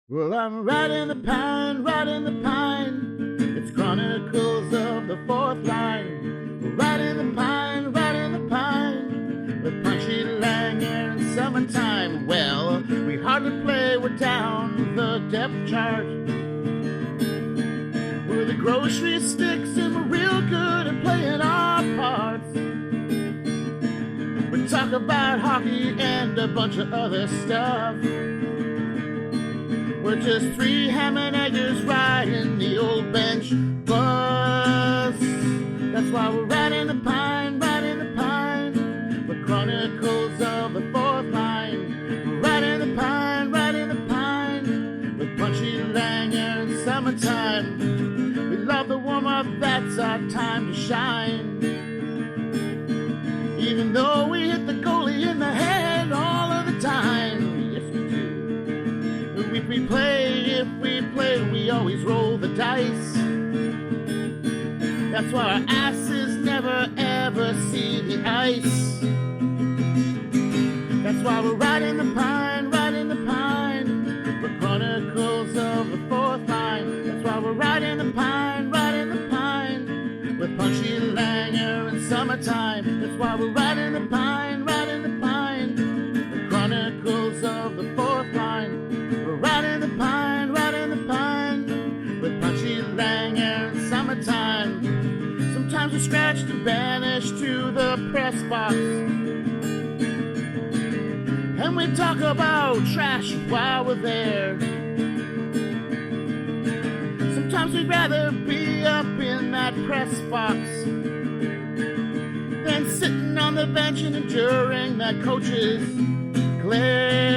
Well, I'm riding the pine, riding the pine. It's Chronicles of the Fourth Line. We're riding the pine, riding the pine. With Punchy Langer in summertime. Well, we hardly play, we're down the depth chart. We're the grocery sticks and we're real good at playing our parts. We talk about hockey and a bunch of other stuff. We're just three ham and eggers riding the old bench bus. That's why we're riding the pine, riding the pine. We're Chronicles of the Fourth Line. We're riding the pine, riding the pine. With Punchy Langer in summertime. We love the warm-up, that's our time to shine. Even though we hit the goalie in the head all of the time. If we play, we always roll the dice. That's why our asses never ever see the ice. That's why we're riding the pine, riding the pine. We're Chronicles of the Fourth Line. That's why we're riding the pine, riding the pine. With Punchy Langer in summertime. That's why we're riding the pine, riding the pine. The Chronicles of the Fourth Line. Riding the pine, with Punchy Langer in summertime. Sometimes we're scratched and banished to the press box. And we talk about trash while we're there. Sometimes we'd rather be up in that press box than sitting on the bench and enduring that coach's glare.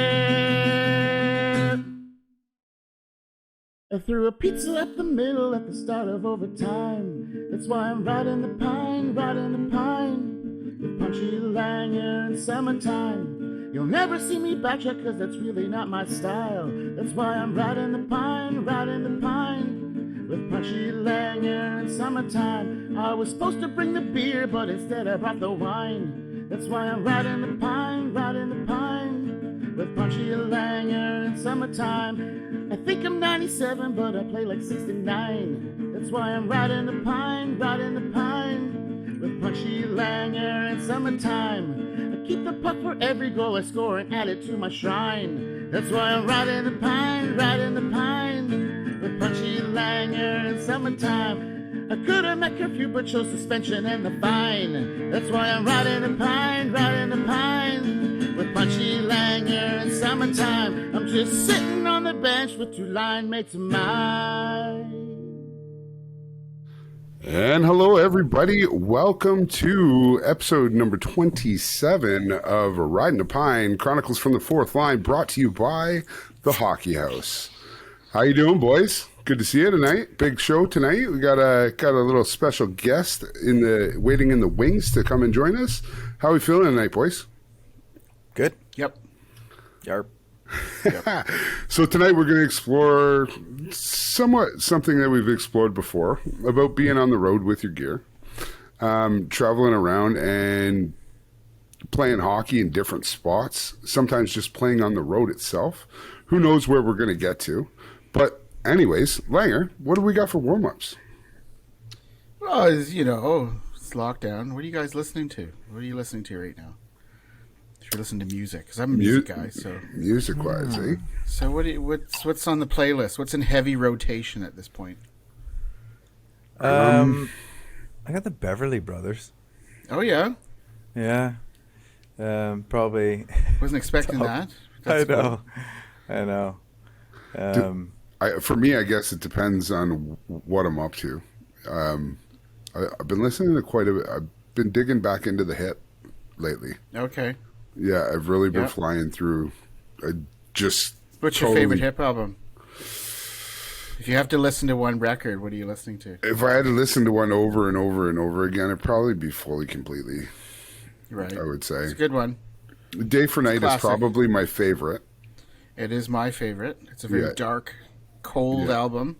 I threw a pizza up the middle at the start of overtime. That's why I'm riding the pine, riding the pine. With Punchy Langer in summertime. You'll never see me backtrack cause that's really not my style. That's why I'm riding the pine, riding the pine. With Punchy Langer in summertime. I was supposed to bring the beer but instead I brought the wine. That's why I'm riding the pine, riding the pine. With Punchy Langer in summertime. I think I'm 97, but I play like 69. That's why I'm riding the pine, riding the pine. With Punchy Langer in summertime. I keep the puck for every goal I score and add it to my shrine. That's why I'm riding the pine, riding the pine. With Punchy Langer in summertime. I could have met curfew, but chose suspension and the fine. That's why I'm riding the pine, riding the pine. With Punchy Langer in summertime. I'm just sitting on the bench with two line mates of mine. And hello, everybody. Welcome to episode number 27 of Riding the Pine, Chronicles from the Fourth Line, brought to you by the Hockey House. How you doing, boys? Good to see you tonight. Big show tonight. We got a little special guest waiting in the wings to come and join us. How are we feeling tonight, boys? Good. Yep. Yarp. Yep. So tonight we're going to explore somewhat something that we've explored before about being on the road with your gear, traveling around and playing hockey in different spots, sometimes just playing on the road itself. Who knows where we're going to get to. But anyways, Langer, what do we got for warm-ups? Well, it's lockdown. What are you guys listening to? What are you listening to right now? If you're listening to music, because I'm a music guy, so music-wise, eh? So what's on the playlist? What's in heavy rotation at this point? I got the Beverly Brothers. Oh yeah, yeah. Probably wasn't expecting that. I know. For me, I guess it depends on what I'm up to. I've been listening to quite a bit. I've been digging back into the hip lately. Okay. Yeah, I've really been flying through. What's your favorite hip album? If you have to listen to one record, what are you listening to? If I had to listen to one over and over and over again, it'd probably be Fully Completely. Right. I would say. It's a good one. Day for Night is probably my favorite. It is my favorite. It's a very dark, cold album.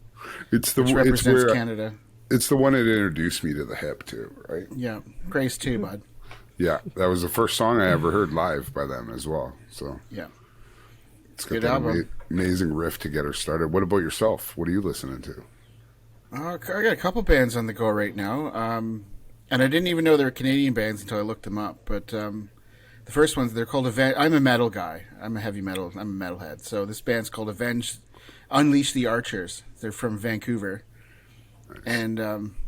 Which represents Canada. It's the one that introduced me to the hip too, right? Yeah. Grace too, bud. Yeah, that was the first song I ever heard live by them as well. So yeah. It's got Good that album. amazing riff to get her started. What about yourself? What are you listening to? I got a couple bands on the go right now, and I didn't even know they were Canadian bands until I looked them up. But the first ones, they're called Avenge. I'm a metal guy. I'm a heavy metal. I'm a metalhead. So this band's called Unleash the Archers. They're from Vancouver. And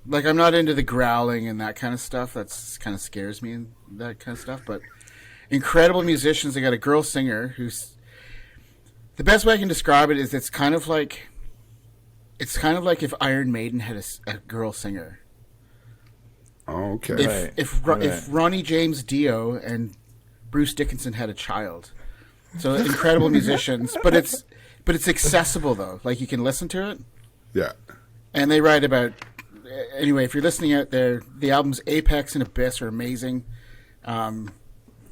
like, I'm not into the growling and that kind of stuff. That's kind of scares me and that kind of stuff. But incredible musicians. They got a girl singer who's, the best way I can describe it is it's kind of like if Iron Maiden had a girl singer. Oh, okay. If Ronnie James Dio and Bruce Dickinson had a child. So incredible musicians, but it's accessible though. Like, you can listen to it. Yeah. And they write about, anyway, if you're listening out there, the albums Apex and Abyss are amazing.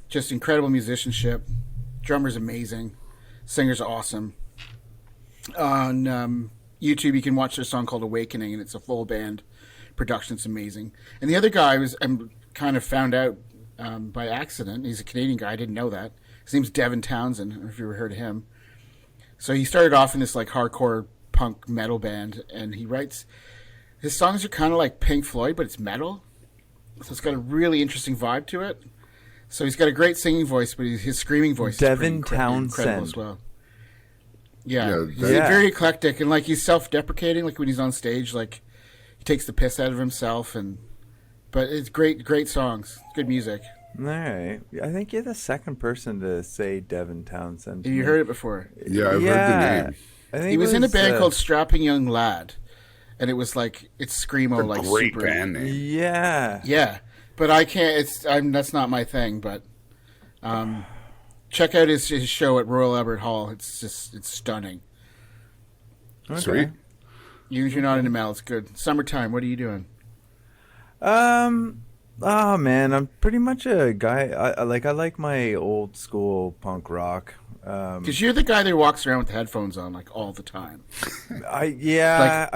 Just incredible musicianship. Drummer's amazing. Singer's awesome. On YouTube, you can watch their song called Awakening, and it's a full band production. It's amazing. And the other guy I'm kind of found out by accident. He's a Canadian guy. I didn't know that. His name's Devin Townsend. I don't know if you ever heard of him. So he started off in this like hardcore punk metal band, and he writes, his songs are kind of like Pink Floyd, but it's metal. So it's got a really interesting vibe to it. So he's got a great singing voice, but his screaming voice Devin is incredible Townsend as well. Yeah, he's Yeah. very eclectic, and like, he's self-deprecating. Like, when he's on stage, like, he takes the piss out of himself, but it's great songs, good music. All right. I think you're the second person to say Devin Townsend. Have you heard it before? Yeah, I've heard the name. I think He was in a band called Strapping Young Lad, and it was like, it's screamo, like Great super. band name. Yeah. Yeah, but I can't. That's not my thing. But check out his show at Royal Albert Hall. It's stunning. Okay. Sweet. Even if you're not into metal, it's good. Summertime. What are you doing? Oh man, I'm pretty much a guy. I like my old school punk rock. Because you're the guy that walks around with the headphones on like all the time, I all yeah.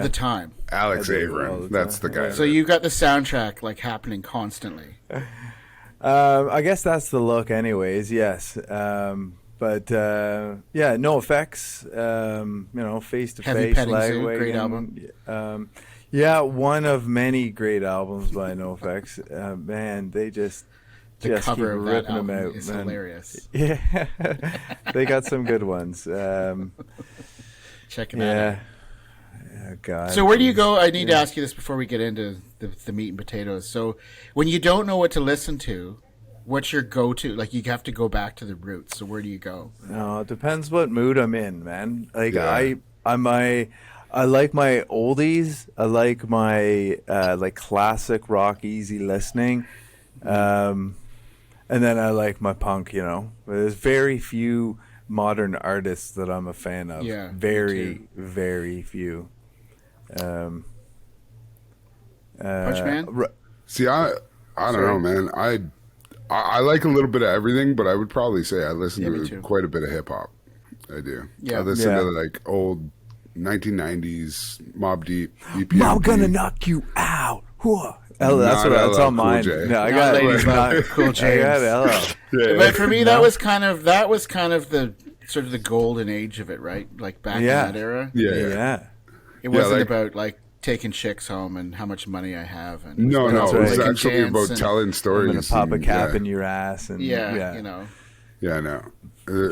the time. Alex I do all Averin. the That's the time. guy. So you've got the soundtrack like happening constantly. I guess that's the look, anyways. Yes. But yeah, no effects. Face to Heavy face, Petting Zoo, great album. Yeah, one of many great albums by NoFX. Man, they just The cover keep of that ripping them album out. is Man. hilarious. Yeah, they got some good ones. Checking that out. Yeah, God. So where do you go? I need to ask you this before we get into the meat and potatoes. So when you don't know what to listen to, what's your go-to? Like, you have to go back to the roots. So where do you go? No, it depends what mood I'm in, man. Like Yeah. I like my oldies. I like my like classic rock, easy listening, and then I like my punk. There's very few modern artists that I'm a fan of. Yeah, me very, too. very few. Punchman? See, I don't know, man. I like a little bit of everything, but I would probably say I listen Yeah, me to too. quite a bit of hip hop. I do. Yeah. I listen Yeah. to like old 1990s Mobb Deep, EPMD. I'm gonna knock you out. Whoa. That's Not that's LL on mine. Cool J. No, I Not got Lady Gaga, Cool I James. got LL. Yeah. But for me, that was kind of the sort of the golden age of it, right? Like back Yeah. in that era. Yeah. Yeah. It wasn't like- about like taking chicks home and how much money I have. And No, That's it was right. actually Dance about and- telling I'm stories. gonna pop a and- cap yeah. in your ass and yeah, Yeah, I know.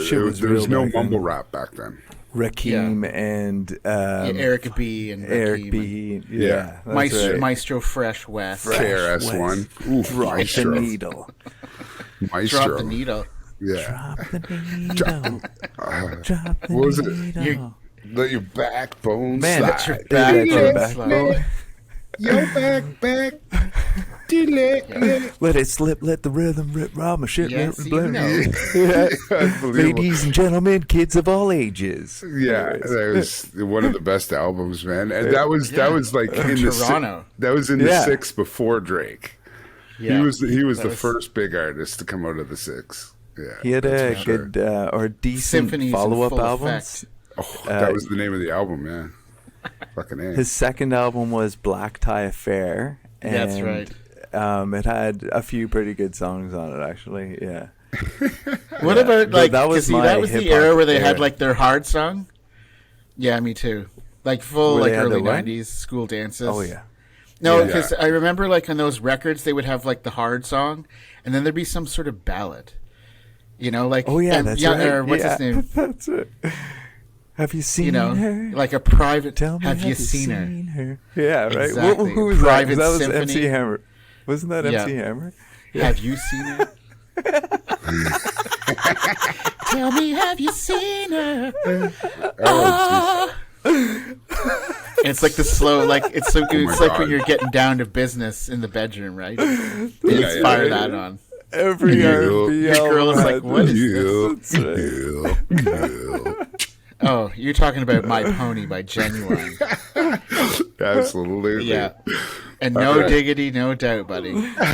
Shit was There was real no back then. mumble rap back then. Rakim and Erica B. and Eric Rakim B. Yeah. Yeah, and that's right. Maestro Fresh West. KRS-One. Oof, Drop the Maestro. needle. Maestro. Drop the needle. Yeah. Drop the needle. Drop the What was it? needle. Let your backbone Man, slide. that's your Backbone backbone. slide. Your back. Let it slip, let the rhythm rip, rob my shit. Yes, rip, you blend. know. Yeah. Unbelievable. Ladies and gentlemen, kids of all ages. Yeah, that was one of the best albums, man. And that was like in the Toronto. that was in the Yeah. six before Drake. Yeah. He was the That was- first big artist to come out of the six. Yeah, He had that's a for sure. good or decent Symphonies in follow-up full albums. effect. Oh, that was the name of the album. Yeah, fucking A. His second album was Black Tie Affair. And, That's right. It had a few pretty good songs on it, actually. Yeah. What about like that was that was the hip-hop era where they had era. like their hard song? Yeah, me too. Like full Where like they had early the what? '90s school dances. Oh yeah. No, Yeah. because I remember like on those records they would have like the hard song, and then there'd be some sort of ballad. You know, like Oh yeah, and- that's yeah, right. or what's yeah, his name? That's it. Have you seen You know, her? like a private. Tell me, have you seen her? Yeah, right. Exactly. Who was Private that? 'Cause that was Symphony. MC Hammer. Wasn't that Yeah. MC Hammer? Have you seen her? Tell me, have you seen her? Oh, It's like the slow, like it's so good. my It's like God. when you're getting down to business in the bedroom, right? You Yeah, just yeah, fire yeah. that on. Every Yeah. R&B Your girl is album like, had "What is this. yeah, That's right. yeah. Oh, you're talking about "My Pony" by Genuine. Absolutely. Yeah, and no right. diggity, no doubt, buddy.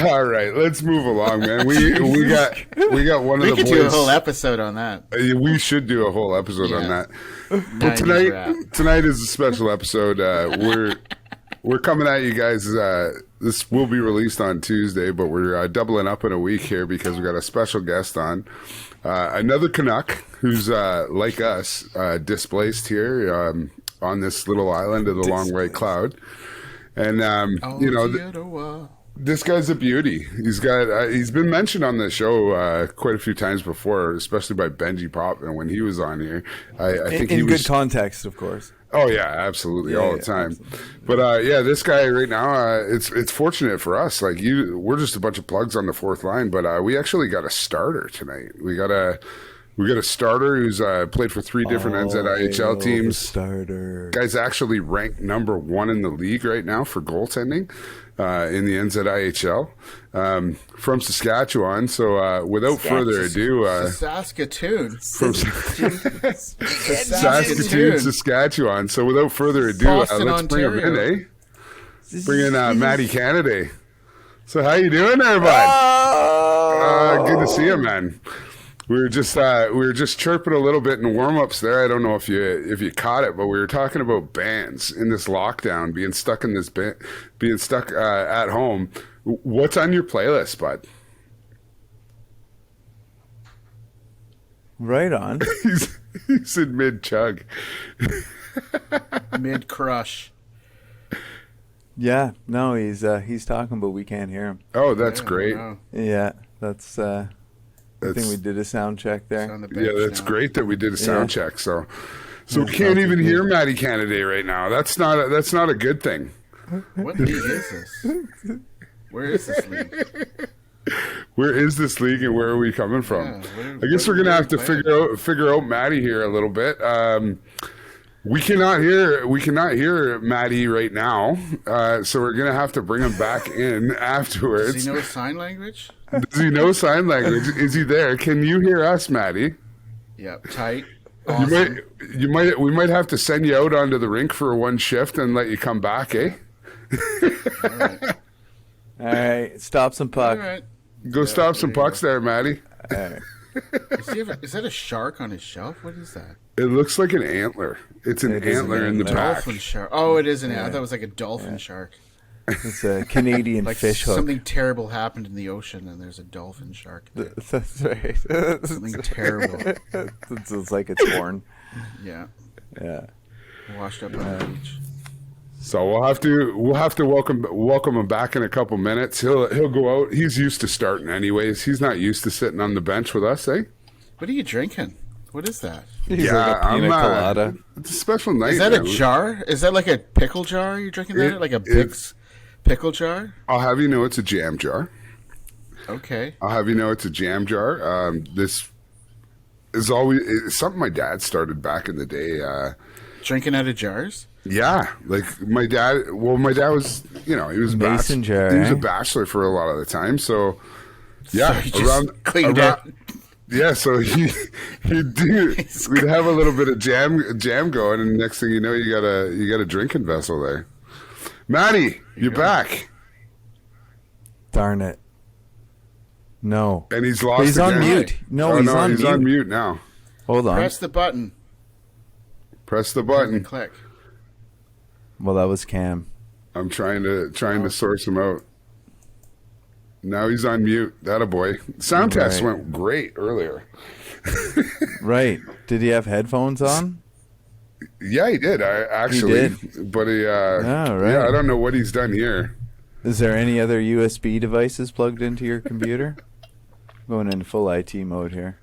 All right, let's move along, man. We got one of We the could boys. do a whole episode on that. We should do a whole episode on Yeah. that. 90s But rap. tonight is a special episode. We're coming at you guys. This will be released on Tuesday, but we're doubling up in a week here because we got a special guest on. Another Canuck who's like us, displaced here on this little island of the Long White Cloud. And Oh, you know, Theodore. this guy's a beauty. He's been mentioned on the show quite a few times before, especially by Benji Pop. And when he was on here, I think he In was good context, of course. Oh yeah, absolutely, Yeah, all yeah, the time. absolutely. But yeah, this guy right now, it's fortunate for us. Like we're just a bunch of plugs on the fourth line, but we actually got a starter tonight. We got a starter who's played for 3 different NZIHL teams. Starter. Guy's actually ranked number 1 in the league right now for goaltending in the NZIHL from Saskatchewan. So without further ado, Saskatoon. from Saskatoon, Saskatchewan. So without further ado, Boston, let's bring him in, Ontario. eh? Bring in Matthew Canaday. So how you doing there, bud? Oh! Good to see you, man. We were just chirping a little bit in warm-ups there. I don't know if you caught it, but we were talking about bands in this lockdown, being stuck at home. What's on your playlist, bud? Right on. He's in mid-chug. Mid crush. Yeah, no, he's talking, but we can't hear him. Oh, that's great. Yeah, that's. I think we did a sound check there. Yeah, that's great that we did a sound Yeah. check. So we can't even hear Matty Canaday right now. That's not a good thing. What league is this? Where is this league? Where is this league and where are we coming from? Yeah, I guess we're gonna have to figure out Matty here a little bit. We cannot hear Matty right now, so we're gonna have to bring him back in afterwards. Does he know sign language? Does he know sign language? Is he there? Can you hear us, Matty? Yep, tight. Awesome. We might have to send you out onto the rink for one shift and let you come back, eh? All right. All right, stop some All puck. right. Go stop some pucks there, Matty. All right. Is that a shark on his shelf? What is that? It looks like an antler. It's an It is an antler in the antler. back. Dolphin shark. Oh, it is an antler. I thought it was like a dolphin shark. It's a Canadian Like fish hook. something terrible happened in the ocean, and there's a dolphin shark there. That's right. Something terrible. It's like it's born. Yeah, Yeah. washed up on the beach. So we'll have to welcome him back in a couple minutes. He'll go out. He's used to starting anyways. He's not used to sitting on the bench with us, eh? What are you drinking? What is that? He's like a pina colada. It's a special night. Is that a man. jar? Is that like a pickle jar you're drinking there? Like a big pickle jar? I'll have you know it's a jam jar. Okay. I'll have you know it's a jam jar. This is it's something my dad started back in the day. Drinking out of jars? Yeah, like my dad. Well, my dad was, he was Mason jar. He was eh? a bachelor for a lot of the time. So yeah, So he just cleaned out. Yeah, so he'd do. We'd have a little bit of jam going, and next thing you know, you got a drinking vessel there. Matty, you're back, Darn it. No. and he's lost. He's on again. mute. No, Oh, he's no, on he's mute. on mute now. Hold on. Press the button. Press the And button. click. Well, that was Cam. I'm trying to source him out. Now he's on mute. That a boy. Sound test Right. went great earlier. Right. Did he have headphones on? Yeah, he did. Actually, but he. right. Yeah, I don't know what he's done here. Is there any other USB devices plugged into your computer? Going into full IT mode here.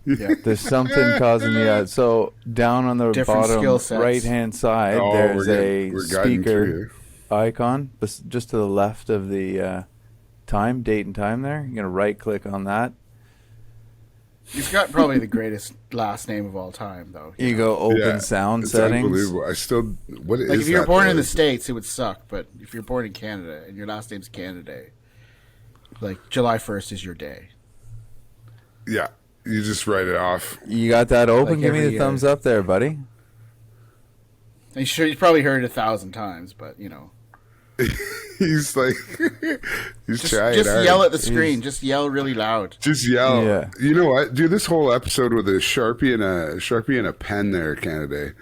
Yeah. There's something causing the so down on the Different skill bottom sets. right hand side Oh, there's we're guiding speaker through icon just to the left of the date and time there. You're gonna right click on that. He's got probably the greatest last name of all time, though. You go open Yeah, sound it's settings. unbelievable. I still. What is Like if you were that, born though? in the States, it would suck. But if you're born in Canada and your last name's Canaday, like July 1st is your day. Yeah, you just write it off. You got that open? Like Give me every the year. thumbs up there, buddy. And sure, you've probably heard it 1,000 times, but you know, He's like, he's just trying. just hard. yell at the screen. Just yell really loud. Just yell. Yeah. You know what? Do this whole episode with a Sharpie and a pen there, Canaday.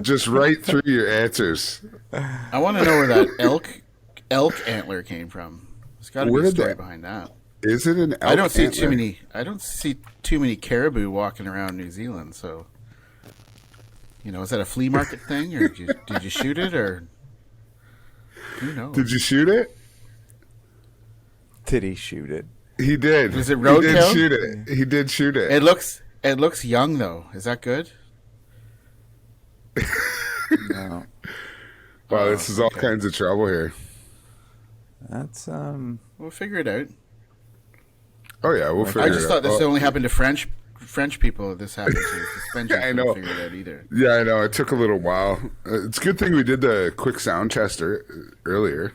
Just write through your answers. I want to know where that elk antler came from. There's got to be Where a did story that- behind that. Is it an elk I don't see antler? too many. I don't see too many caribou walking around New Zealand. So, you know, is that a flea market thing, or did you shoot it, or who knows? Did you shoot it? Did he shoot it? He did. Was it He roadkill? did shoot it. He did shoot it. It looks young though. Is that good? No. Wow, this is all okay. kinds of trouble here. That's We'll figure it out. Oh yeah, we'll figure I it just out. thought this Oh, only happened to French people. This happened to suspension. I know. Figure it out either. Yeah, I know. It took a little while. It's a good thing we did the quick sound test earlier.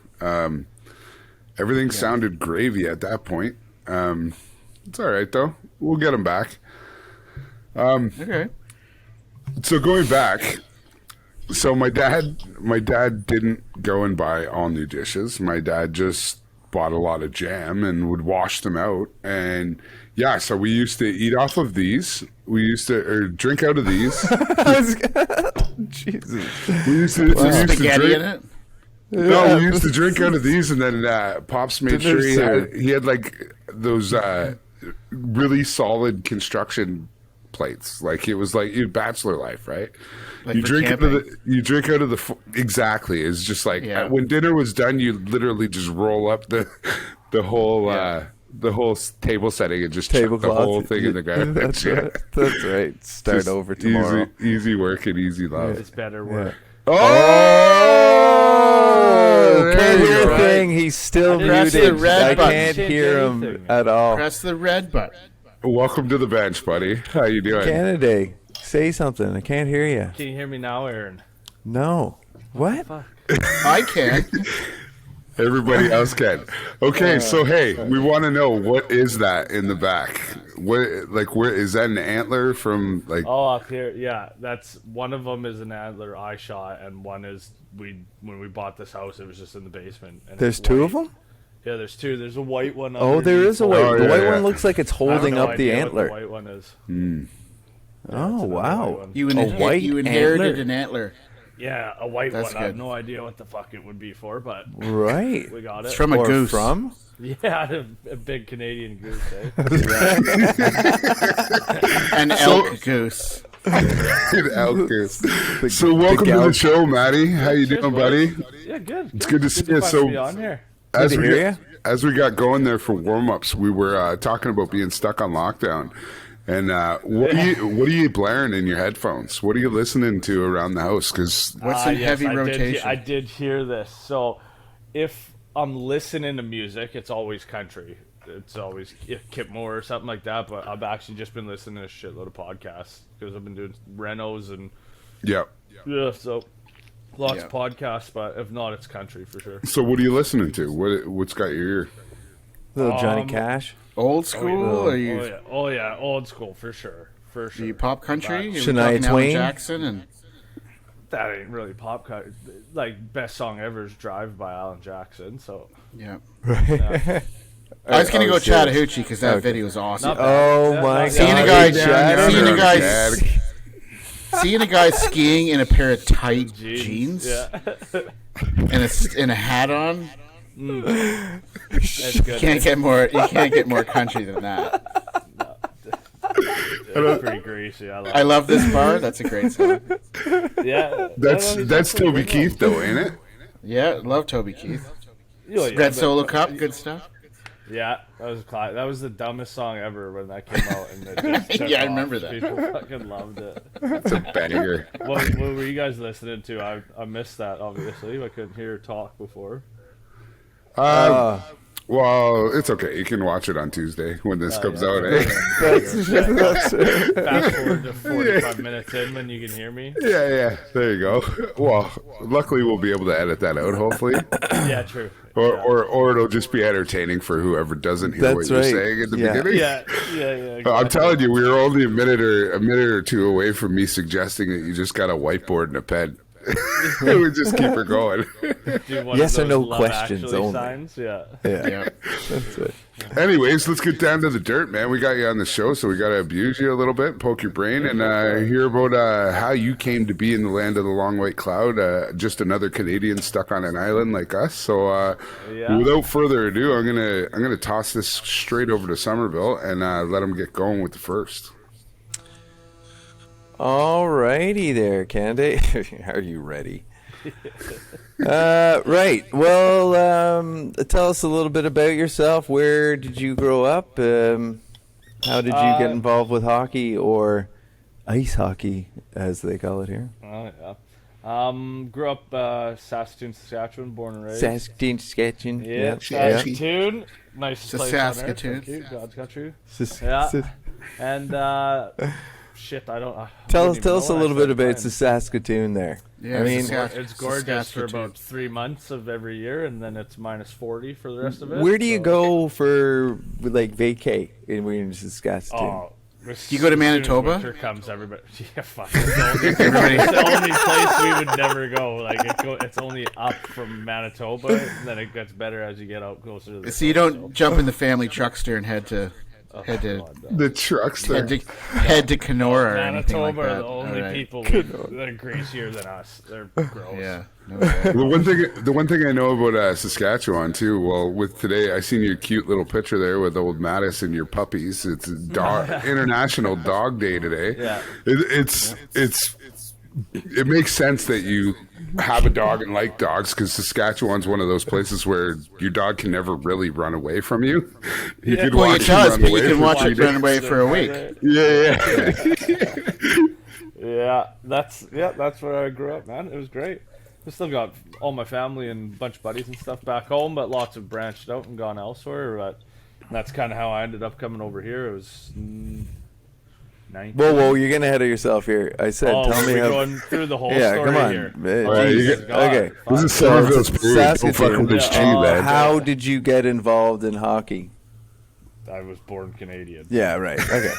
Everything sounded gravy at that point. It's all right though. We'll get them back. Okay. So going back, so my dad didn't go and buy all new dishes. My dad just bought a lot of jam and would wash them out. And yeah, so we used to eat off of these. We used to or drink out of these. Jesus. We used to Spaghetti drink. in it. No, we used to drink out of these, and then Pops made Dinner sure set. he had like those really solid construction plates. Like it was like bachelor life, right? Like you for drink camping. you drink out of the exactly. It's just like Yeah. when dinner was done, you literally just roll up the whole table setting and just chuck the Tablecloth. whole thing in the garbage. That's Yeah. right. That's right. Start Just over tomorrow. Easy work and easy love. It's better work. Oh, there Can't you hear go. a thing. He's still Press the muted. red I button. can't Change hear him anything. at all. Press the red button. Welcome to the bench, buddy. How you doing? Canaday, say something. I can't hear you. Can you hear me now, Aaron? No. What? I can. Everybody else can. Okay, so hey, we want to know what is that in the back? What where is that an antler from like? Oh, up here, yeah. That's one of them is an antler I shot, and one is when we bought this house, it was just in the basement. And There's it's two white. of them? Yeah, there's two. There's a white one. Oh, there is a white. Oh, the yeah, white yeah. one looks like it's holding up the antler. What the white one is. Oh, wow. You white you inherited antler. an antler. Yeah, a white That's one. I have good. no idea what the fuck it would be for, but Right. we got It's it. from a Or goose. from? Yeah, a big Canadian goose, eh? An elk goose. Elk goose. The- So welcome to the gout. show, Maddie. How you Cheers, doing, boys. buddy? Yeah, good. It's good to see you. fun So- be on here. As to we hear got, ya. as we got going there for warm ups, we were talking about being stuck on lockdown. And what are you blaring in your headphones? What are you listening to around the house? Because What's in heavy rotation? I did hear this. So, if I'm listening to music, it's always country. It's always Kip Moore or something like that. But I've actually just been listening to a shitload of podcasts because I've been doing renos and yeah. so lots Yeah. of podcasts. But if not, it's country for sure. So what are you listening to? What's got your ear? Little Johnny Um, Cash. Old school? Or you, Oh yeah, old school for sure, for do sure. you pop country? You Shania talking Alan Twain? Jackson and That ain't really pop cut. Like best song ever is "Drive" by Alan Jackson. So yeah. yeah. I was gonna Oh, go serious. Chattahoochee because that Okay. video was awesome. Not bad. Oh Yeah, my not God. Seeing a bad. guy, Chatter. seeing a guy, Chatter. seeing a guy skiing in a pair of tight jeans Yeah. and a hat on. It's good. You can't get more country than that. It's pretty greasy. I love this bar. That's a great song. Yeah. That's Toby Keith though, ain't it? Yeah, love Toby Keith. Yeah, Red Solo Cup, good stuff. Yeah, that was the dumbest song ever when that came out, and it just took Yeah, I off. remember that. People fucking loved it. It's a banger. What were you guys listening to? I missed that. Obviously, I couldn't hear her talk before. Well, it's okay. You can watch it on Tuesday when this comes out. Eh? That's Fast forward to 45 minutes in when you can hear me. Yeah. There you go. Well, luckily we'll be able to edit that out, hopefully. Yeah, true. Or it'll just be entertaining for whoever doesn't hear what you're saying at the beginning. Yeah. Exactly. I'm telling you, we were only a minute or two away from me suggesting that you just got a whiteboard and a pen. We just keep her going. Do one Yes of or those no Love questions Actually only. signs. Yeah. That's it. Anyways, let's get down to the dirt, man. We got you on the show, so we got to abuse you a little bit, poke your brain, and hear about how you came to be in the land of the long white cloud. Just another Canadian stuck on an island like us. So, without further ado, I'm gonna toss this straight over to Somerville and let them get going with the first. Alrighty there, Canaday. Are you ready? Right. Well, tell us a little bit about yourself. Where did you grow up? How did you get involved with hockey, or ice hockey, as they call it here? Oh yeah. Grew up Saskatoon, Saskatchewan, born and raised. Saskatoon, Saskatchewan. Yeah, Saskatoon. Nicest place on earth. Saskatoon. Thank you. God's country. Yeah. Yeah. And shit, I don't. Tell wouldn't even us a know little when I bit about started Saskatoon there. Yeah, I mean, it's gorgeous for Saskatoon. about 3 months of every year, and then it's minus 40 for the rest of it. where do you so- go for like vacay in Saskatoon? Oh, Do you go to Manitoba? Winter comes, everybody. Yeah, fuck. It's the only place we would never go. Like it's only up from Manitoba, and then it gets better as you get out closer to the. So you don't jump in the family truckster and head to The trucks there. head to Kenora or anything Manitoba like that. are the only All right. people that are greasier than us. They're gross. Yeah. No way. The one thing I know about Saskatchewan too. Well, with today, I seen your cute little picture there with old Mattis and your puppies. It's International Dog Day today. Yeah. It makes sense that you have a dog and like dogs, because Saskatchewan's one of those places where your dog can never really run away from you. You could Well, watch it does, him but run you away can for watch 3 it run days. away for a week. Yeah. Yeah, that's where I grew up, man. It was great. I still got all my family and a bunch of buddies and stuff back home, but lots have branched out and gone elsewhere. But that's kind of how I ended up coming over here. It was 19. Whoa, you're getting ahead of yourself here. I said, tell me we're how. going through the whole Yeah, story come on. here. Right, you Jesus, get- okay. This is So, Somerville's period. Don't fuck Saskatoon. with this G, Yeah. man. How did you get involved in hockey? I was born Canadian. Yeah, right. Okay.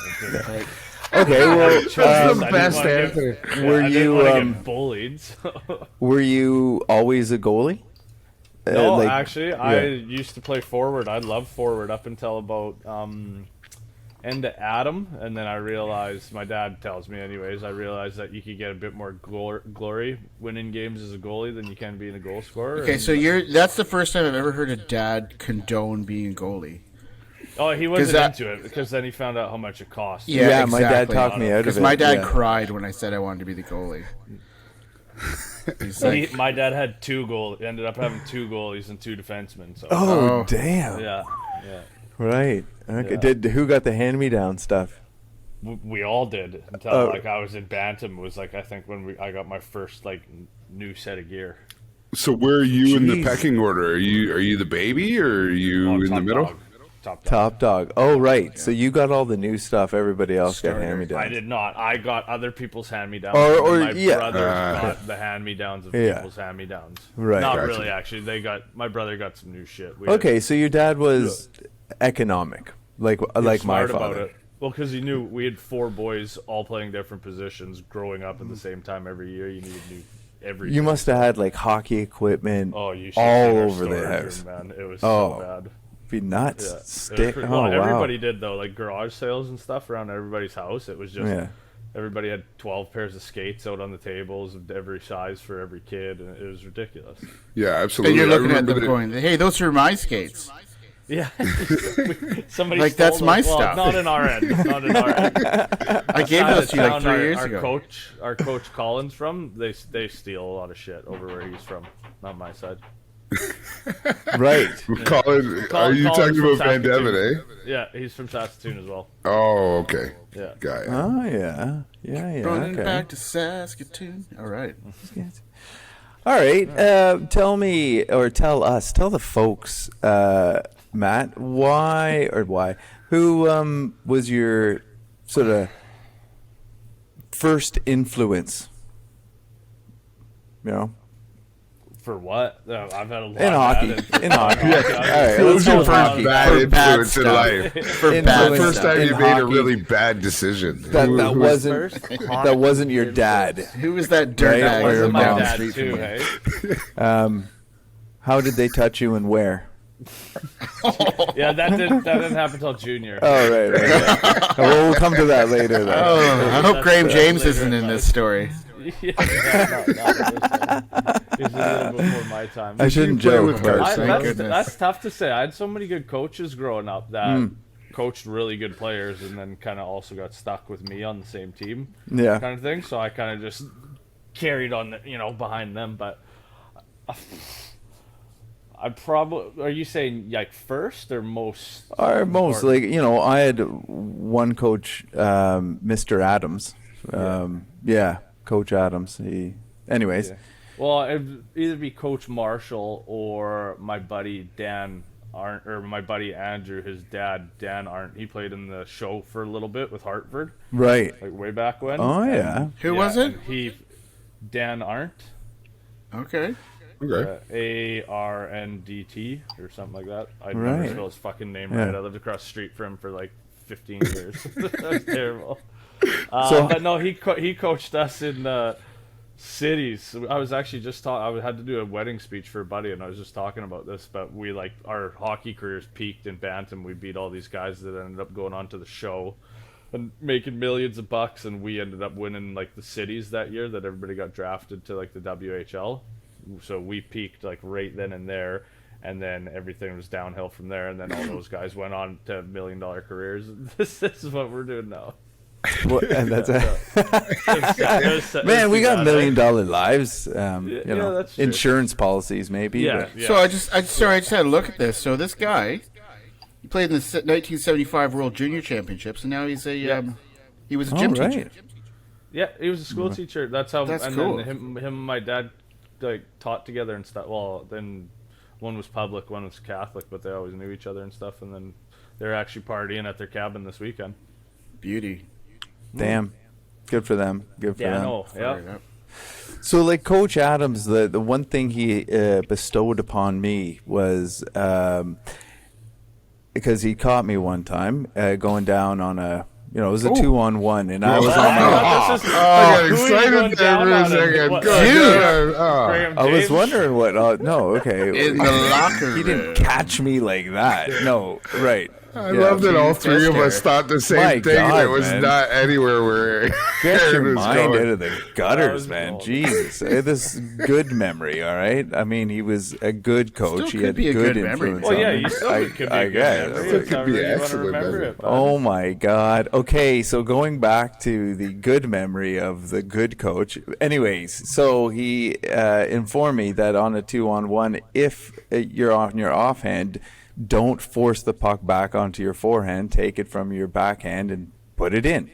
Like, Okay. Well, That's the I didn't best wanna get- answer. Were I didn't you, want to get bullied. So. were you always a goalie? No, Like- actually, I used to play forward. I loved forward up until about end of Adam, and then I realized, my dad tells me anyways, I realized that you could get a bit more glory winning games as a goalie than you can being a goal scorer. Okay, and- so that's the first time I've ever heard a dad condone being a goalie. Oh, he wasn't that- into it because then he found out how much it cost. Yeah, my dad talked me out of it. Because my dad yeah. cried when I said I wanted to be the goalie. He's So like, my dad had ended up having 2 goalies and 2 defensemen. So Oh, damn. yeah. Right. Okay. Yeah. Who got the hand-me-down stuff? We all did until like I was in Bantam. Was like I think when I got my first like new set of gear. So where are you in the Jeez. pecking order? Are you the baby, or are you Oh, in the top middle? dog. Top dog. Top dog. Oh, right. So you got all the new stuff. Everybody else got hand-me-downs. I did not. I got other people's hand-me-downs. Or- and my yeah. brothers got the hand-me-downs of Yeah. people's hand-me-downs. Right. Not Gotcha. really, actually. My brother got some new shit. We had- Okay, so your dad was economic, like he was my smart about father. it. Well, because he knew we had 4 boys all playing different positions, growing up at the same time every year. You needed new every. You must have had like hockey equipment Oh, you should all see our over the storage house. room, man. It was Oh. so bad. Be nuts. Yeah. It was Stick. pretty- Oh, well, wow. everybody did though, like garage sales and stuff around everybody's house. It was just Yeah. Everybody had 12 pairs of skates out on the tables of every size for every kid, and it was ridiculous. Yeah, absolutely. And you're looking I at remember them going, "Hey, those are my skates." Yeah, somebody Like, stole that's my them. Well, stuff. not in our end. Not in our end. I gave those to you like 3 years our ago. Our coach Collins from, they steal a lot of shit over where he's from, not my side. Right. Colin, are you Collins talking from about Van Saskatoon. Devin, eh? Yeah, he's from Saskatoon as well. Oh, okay. Yeah. Guy. Oh yeah. Yeah. Running Okay. back to Saskatoon. All right. All right. Tell me, or tell us, tell the folks, Matt, who was your sort of first influence? You know, For what? I've had a lot in of hockey. bad In hockey. All right. Who was Let's go your with first hockey. bad For bad influence in stuff. life? For Influence bad The first stuff. time you in made a hockey. really bad decision. That First wasn't your dad. Who was that Right, dirtbag or your Wasn't my mom. down the dad street too, from you? hey? How did they touch you and where? Yeah, that didn't happen until junior. Oh, right. Well, we'll come to that later. Though. Oh, I hope Graham That's James later isn't in in this life. story. Yeah, he's a little before my time. I shouldn't play joke. with but- Carson? Thank That's, goodness. that's tough to say. I had so many good coaches growing up that coached really good players, and then kind of also got stuck with me on the same team, Yeah. kind of thing. So I kind of just carried on, behind them. But I probably, are you saying like first or most? Or most, important? like, I had one coach, Mr. Adams. Yeah, Coach Adams. Anyways. Yeah. Well, it'd either be Coach Marshall or my buddy Dan Arndt, or my buddy Andrew, his dad Dan Arndt. He played in the show for a little bit with Hartford, Right. like way back when. Oh, yeah. Who was it? and Dan Arndt, Okay. Okay. ARNDT or something like that. I Right. never spell his fucking name Yeah. right. I lived across the street from him for like 15 years. That was terrible. So- But no, he coached us in cities. I was actually just I had to do a wedding speech for a buddy, and I was just talking about this. But we our hockey careers peaked in Bantam. We beat all these guys that ended up going on to the show and making millions of bucks, and we ended up winning like the cities that year. That everybody got drafted to like the WHL. So we peaked like right then and there, and then everything was downhill from there. And then all those guys went on to $1 million careers. This is what we're doing now. And that's It Man, was we too got bad, $1 million lives. yeah, that's true. Insurance policies, maybe. Yeah, but- yeah. So I just had a look at this. So this guy, he played in the 1975 World Junior Championships, and now he's he was a gym right. teacher. Yeah, he was a school teacher. That's how. That's and cool. then him and my dad like taught together and stuff. Well, then one was public, one was Catholic, but they always knew each other and stuff. And then they're actually partying at their cabin this weekend. Beauty. Damn. Good for them. Good for Yeah, them. no, yeah. Fired up. So, like Coach Adams, the one thing he bestowed upon me was because he caught me one time going down on a, it was a 2-on-1, and I was on my. I got excited there for a second. Good. I was wondering what. No, okay. In the locker room. He didn't catch me like that. No, right. I love that all three of us thought the same My thing, and God, it was man. not anywhere where Get your Aaron was mind going. out of the gutters, was man. gold. Jesus. This good memory, all right? I mean, he was a good coach. Still He could had be a good good memory, influence man. Well, yeah, on you me. still could be I a good guess. memory. It It's could however be you wanna excellent remember memory. it, bud. Oh my God. Okay, so going back to the good memory of the good coach. Anyways, so he informed me that on a 2-on-1, if you're on your offhand, don't force the puck back onto your forehand. Take it from your backhand and put it in.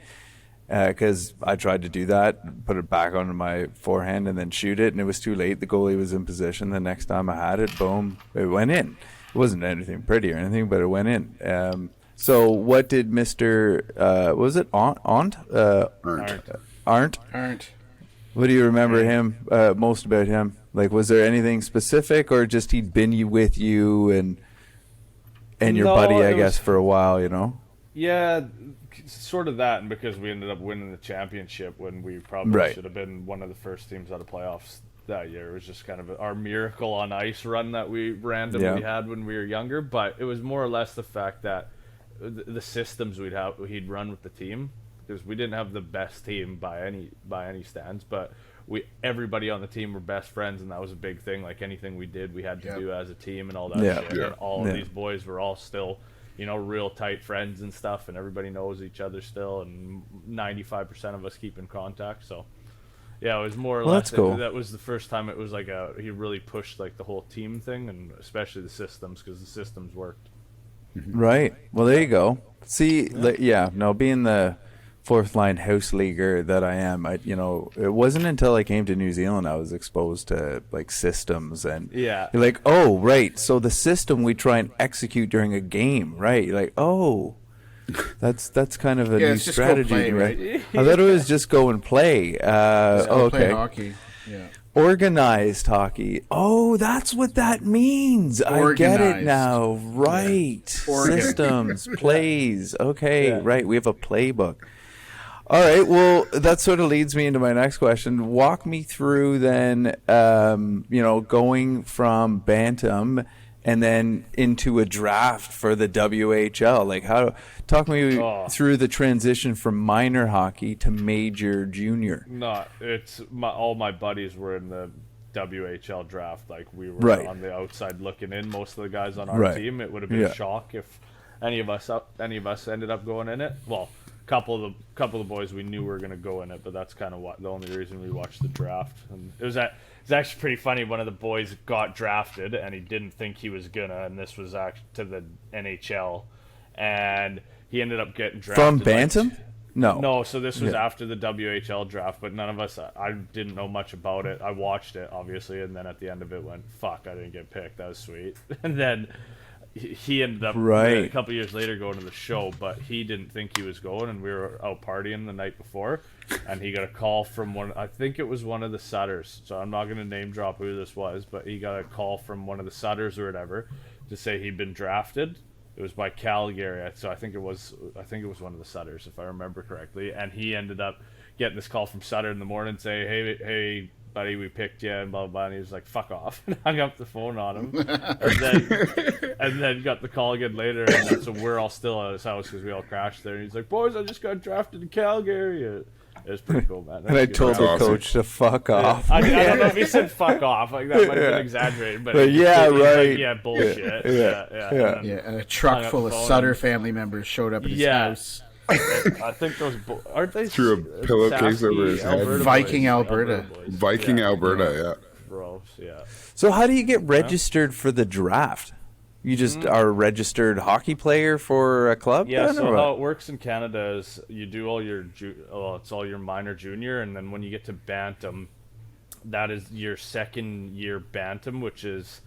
Because I tried to do that, put it back onto my forehand and then shoot it, and it was too late. The goalie was in position. The next time I had it, boom, it went in. It wasn't anything pretty or anything, but it went in. So what did Mr. What was it? Arndt? Aren't. What do you remember him most about him? Like, was there anything specific, or just he'd been with you and your No, buddy, I it guess, was- for a while, Yeah, sort of that, and because we ended up winning the championship when we probably Right. should have been one of the first teams out of playoffs that year. It was just kind of our miracle on ice run that we randomly Yeah. had when we were younger, but it was more or less the fact that the systems he'd run with the team because we didn't have the best team by any stands, but everybody on the team were best friends, and that was a big thing. Like anything we did, we had to do as a team and all that shit. Yeah. And all of these boys were all still, real tight friends and stuff, and everybody knows each other still, and 95% of us keep in contact. So yeah, it was more or less. That's cool. That was the first time it was like he really pushed like the whole team thing, and especially the systems, because the systems worked. Right. Well, there you go. See, being the fourth line house leaguer that I am, it wasn't until I came to New Zealand I was exposed to like systems, and you're like, oh, right. So the system we try and execute during a game, right? You're like, oh, that's kind of a new strategy, play, right? I thought it was just go and play. Play hockey. Yeah. Organized hockey. Oh, that's what that means. I get it now. Right. Yeah. Systems, plays. Okay, right. We have a playbook. All right. Well, that sort of leads me into my next question. Walk me through then, going from Bantam and then into a draft for the WHL. Like, talk me through the transition from minor hockey to major junior. No, all my buddies were in the WHL draft. Like, we were on the outside looking in. Most of the guys on our team, it would have been a shock if any of us ended up going in it. Well, couple of the boys we knew were going to go in it, but that's kind of the only reason we watched the draft. And it's actually pretty funny. One of the boys got drafted, and he didn't think he was gonna, and this was actually to the NHL, and he ended up getting drafted from Bantam. No. So this was after the WHL draft, but none of us. I didn't know much about it. I watched it obviously, and then at the end of it, went, "Fuck! I didn't get picked. That was sweet." And then he ended up a couple years later going to the show, but he didn't think he was going, and we were out partying the night before, and he got a call from I think it was one of the Sutters, so I'm not going to name drop who this was, but he got a call from one of the Sutters or whatever to say he'd been drafted. It was by Calgary, so I think it was one of the Sutters, if I remember correctly, and he ended up getting this call from Sutter in the morning saying, hey buddy, we picked you, and blah, blah, blah. And he was like, fuck off, and hung up the phone on him. and then got the call again later, and then, so we're all still at his house because we all crashed there. And he's like, boys, I just got drafted to Calgary. It was pretty cool, man. And I told the coach to fuck off. I don't know if he said fuck off. Like, that might have been exaggerated. But right. Like, bullshit. Yeah. And a truck full of Sutter family members showed up at his house. I think those aren't they threw a pillowcase over his head. Viking, Alberta. Alberta, Gross, yeah. So how do you get registered for the draft? You just are a registered hockey player for a club? Yeah, so how it works in Canada is you do all your it's all your minor junior, and then when you get to Bantam, that is your second year Bantam, which is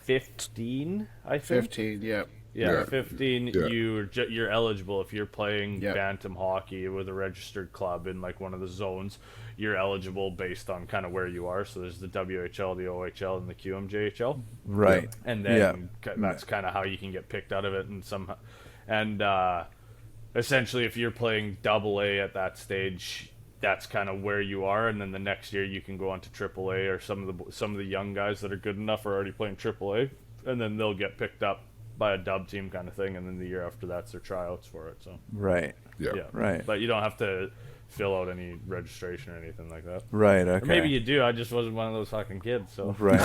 15, I think. 15, yeah. Yeah, 15. Yeah. You're eligible if you're playing Bantam hockey with a registered club in like one of the zones. You're eligible based on kind of where you are. So there's the WHL, the OHL, and the QMJHL. Right. And then that's kind of how you can get picked out of it. And essentially, if you're playing AA at that stage, that's kind of where you are. And then the next year you can go on to AAA, or some of the young guys that are good enough are already playing AAA, and then they'll get picked up by a dub team kind of thing, and then the year after that's their tryouts for it. So right. But you don't have to fill out any registration or anything like that. Right. Okay. Or maybe you do. I just wasn't one of those fucking kids. So right.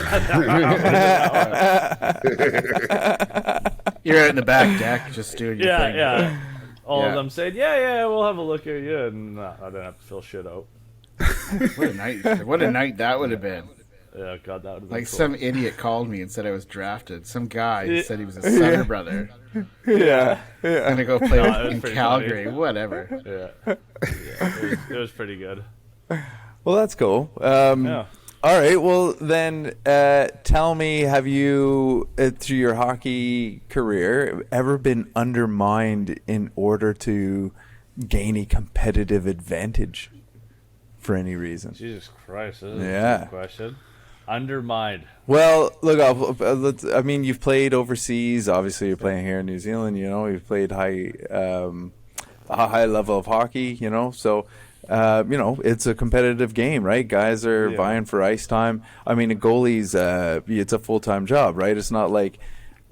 You're out in the back deck just doing your thing. Yeah. All of them said, yeah, we'll have a look at you, and I didn't have to fill shit out. What a night that would have been. Yeah, God, that would have been like cool. Some idiot called me and said I was drafted. Some guy said he was a Sutter brother. Yeah. Gonna go play in Calgary. Funny. Whatever. Yeah. It was pretty good. Well, that's cool. All right. Well, then tell me, have you, through your hockey career, ever been undermined in order to gain a competitive advantage for any reason? Jesus Christ. This is a good question. Undermined. Well, look, I mean, you've played overseas. Obviously, you're playing here in New Zealand. You've played a high level of hockey. So it's a competitive game, right? Guys are vying for ice time. I mean, a goalie's it's a full time job, right? It's not like,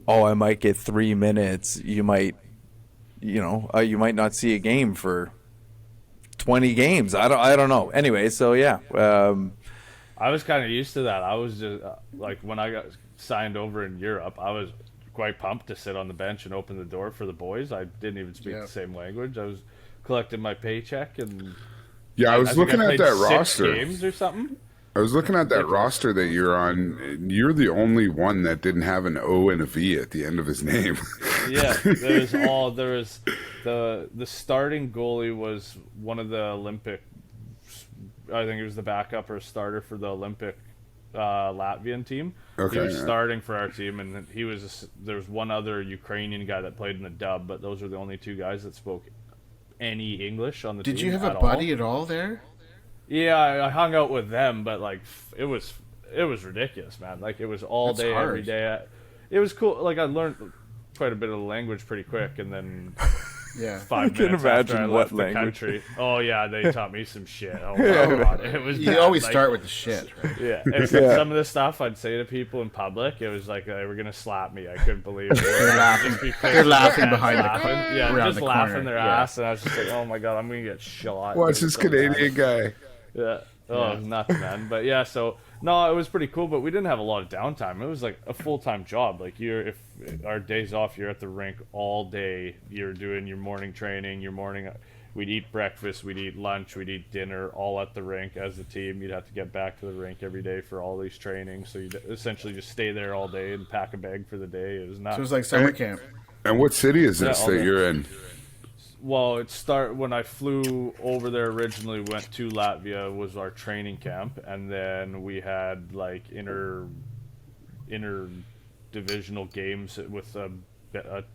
I might get 3 minutes. You might you might not see a game for 20 games. I don't know. Anyway, so yeah. I was kind of used to that. I was just like when I got signed over in Europe, I was quite pumped to sit on the bench and open the door for the boys. I didn't even speak the same language. I was collecting my paycheck and I was looking at that roster. Games or something. I was looking at that roster that you're on. You're the only one that didn't have an O and a V at the end of his name. There was the starting goalie was one of the Olympic. I think he was the backup or starter for the Olympic Latvian team. Okay, he was starting for our team, and there was one other Ukrainian guy that played in the dub, but those were the only two guys that spoke any English on the team. Did you have a all. buddy at all there? Yeah, I hung out with them, but like it was ridiculous, man. Like it was all day, every day. It was cool. Like I learned quite a bit of the language pretty quick, and then 5 minutes after I left the country. Oh yeah, they taught me some shit. Oh my God, it was. You always start with the shit, right? Yeah, and some of the stuff I'd say to people in public, it was like they were gonna slap me. I couldn't believe it. They're laughing behind laughing. the corner. Just laughing their ass, and I was just like, oh my God, I'm gonna get shot. Watch this Canadian guy. Yeah. Oh, nuts, man. But yeah, so no, it was pretty cool. But we didn't have a lot of downtime. It was like a full-time job. Like if our days off, you're at the rink all day. You're doing your morning training. We'd eat breakfast. We'd eat lunch. We'd eat dinner, all at the rink as a team. You'd have to get back to the rink every day for all these trainings. So you'd essentially just stay there all day and pack a bag for the day. It was nuts. So it was like summer camp. And what city is this that you're in? Well, when I flew over there originally, went to Latvia, was our training camp, and then we had like inter divisional games with it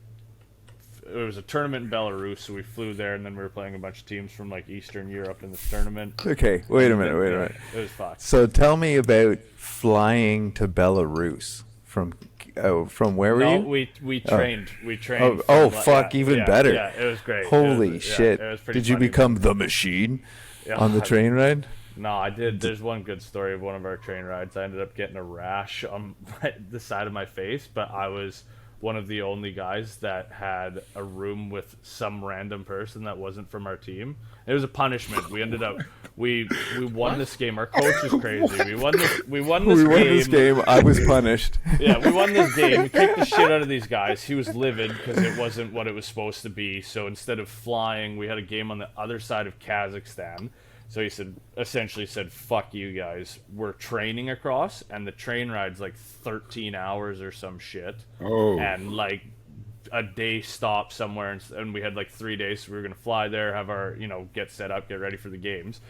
was a tournament in Belarus, so we flew there, and then we were playing a bunch of teams from like Eastern Europe in this tournament. Okay, wait a minute. It was fun. So tell me about flying to Belarus from where were you? We trained. We trained. Even better. Yeah, it was great. Holy shit! It was pretty Did you funny. become the machine on the train ride? No, I did. There's one good story of one of our train rides. I ended up getting a rash on the side of my face, but I was one of the only guys that had a room with some random person that wasn't from our team. It was a punishment. We ended up we won this game. Our coach is crazy. We won this game. I was punished. Yeah, we won this game. We kicked the shit out of these guys. He was livid because it wasn't what it was supposed to be. So instead of flying, we had a game on the other side of Kazakhstan. So he essentially said, fuck you guys. We're training across, and the train ride's like 13 hours or some shit. Oh. And like a day stop somewhere, and we had like 3 days, so we were going to fly there, have our, get set up, get ready for the games.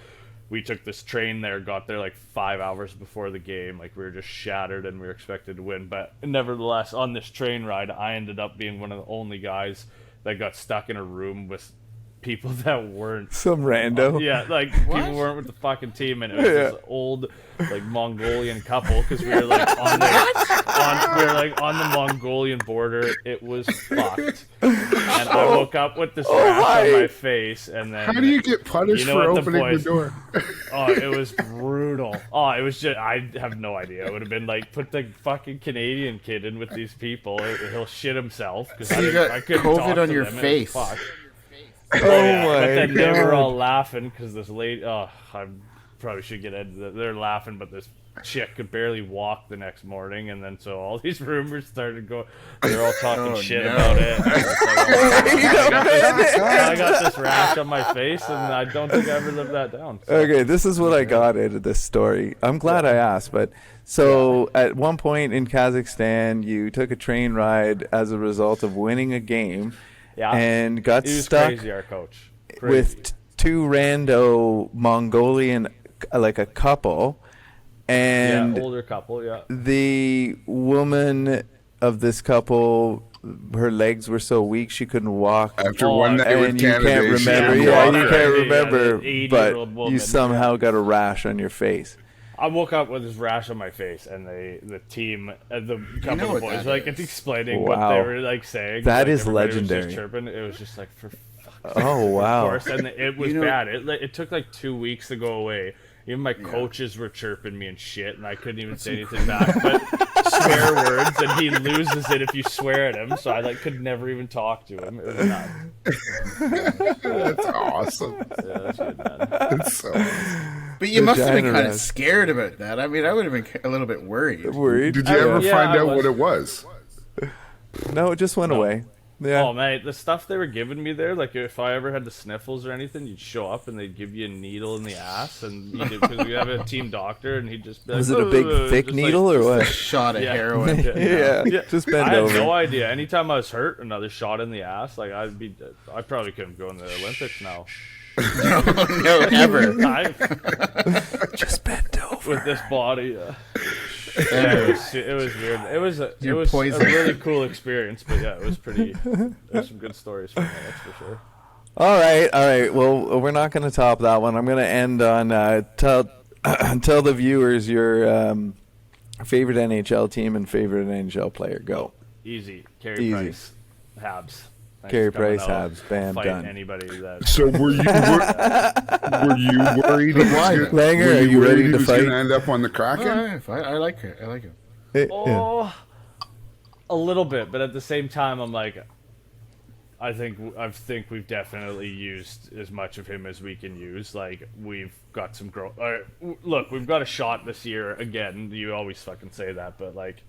We took this train there, got there like 5 hours before the game. Like we were just shattered, and we were expected to win. But nevertheless, on this train ride, I ended up being one of the only guys that got stuck in a room with people that weren't some rando. Yeah, like people weren't with the fucking team, and it was this old like Mongolian couple because we were like on the Mongolian border. It was fucked, and I woke up with this rash on my face. And then how do you get punished for opening the door? Oh, it was brutal. Oh, it was just I have no idea. It would have been like put the fucking Canadian kid in with these people. He'll shit himself because you got I couldn't COVID talk on to your them. face. Oh my But then they were God. all laughing because this lady. Oh, I probably should get into that. They're laughing, but this chick could barely walk the next morning, and then so all these rumors started going. They're all talking shit about it. And it's like, I got this rash on my face, and I don't think I ever lived that down. So. Okay, this is what I got out of this story. I'm glad I asked, but at one point in Kazakhstan, you took a train ride as a result of winning a game. Yeah, and got he was stuck crazy, our coach. with two rando Mongolian, like a couple, and older couple. Yeah, the woman of this couple, her legs were so weak she couldn't walk. After one night with and you Canada, can't she remember. couldn't Yeah, walk you her. can't remember, the 80-year-old but woman, you somehow got a rash on your face. I woke up with this rash on my face, and the team, the couple of boys, were like explaining what they were like saying. That like, is everybody legendary. Was just chirping. It was just like for fuck's Oh wow! Of course, and it was bad. It took like 2 weeks to go away, Even my coaches were chirping me and shit, and I couldn't even say anything back. But swear words, and he loses it if you swear at him. So I could never even talk to him. It was nuts. That's awesome. Yeah, that's good, man. That's so awesome. But you must have been kind of Degenerate. scared about that. I mean, I would have been a little bit worried. Worried? Did you ever Yeah, find I out was. what it was? No, it just went away. Yeah. Oh man, the stuff they were giving me there, like if I ever had the sniffles or anything, you'd show up and they'd give you a needle in the ass, and you did, because we have a team doctor, and he'd just be like, Was it a big, "Ugh," thick just needle like, or what? Shot of Yeah. heroin. Yeah, just bend I had over. no idea. Anytime I was hurt, another shot in the ass, like I probably couldn't go in the Olympics now. No, ever. Just bend over. With this body. Yeah, Ever. it was weird. It was a poison. really cool experience, but yeah, it was pretty. There's some good stories from there, that's for sure. All right. Well, we're not going to top that one. I'm going to end on tell the viewers your favorite NHL team and favorite NHL player. Go. Easy. Carey Easy. Price. Habs. Thanks Carey for coming Price, out. Habs. Bam, Fight done. anybody that. So were you worried? Why? Langer, Were are you worried ready he to was fight? going to end up on the Kraken? I like it. I like it. Yeah. Oh, a little bit, but at the same time, I'm like, I think we've definitely used as much of him as we can use. Like, we've got some growth. Look, we've got a shot this year again. You always fucking say that, but like,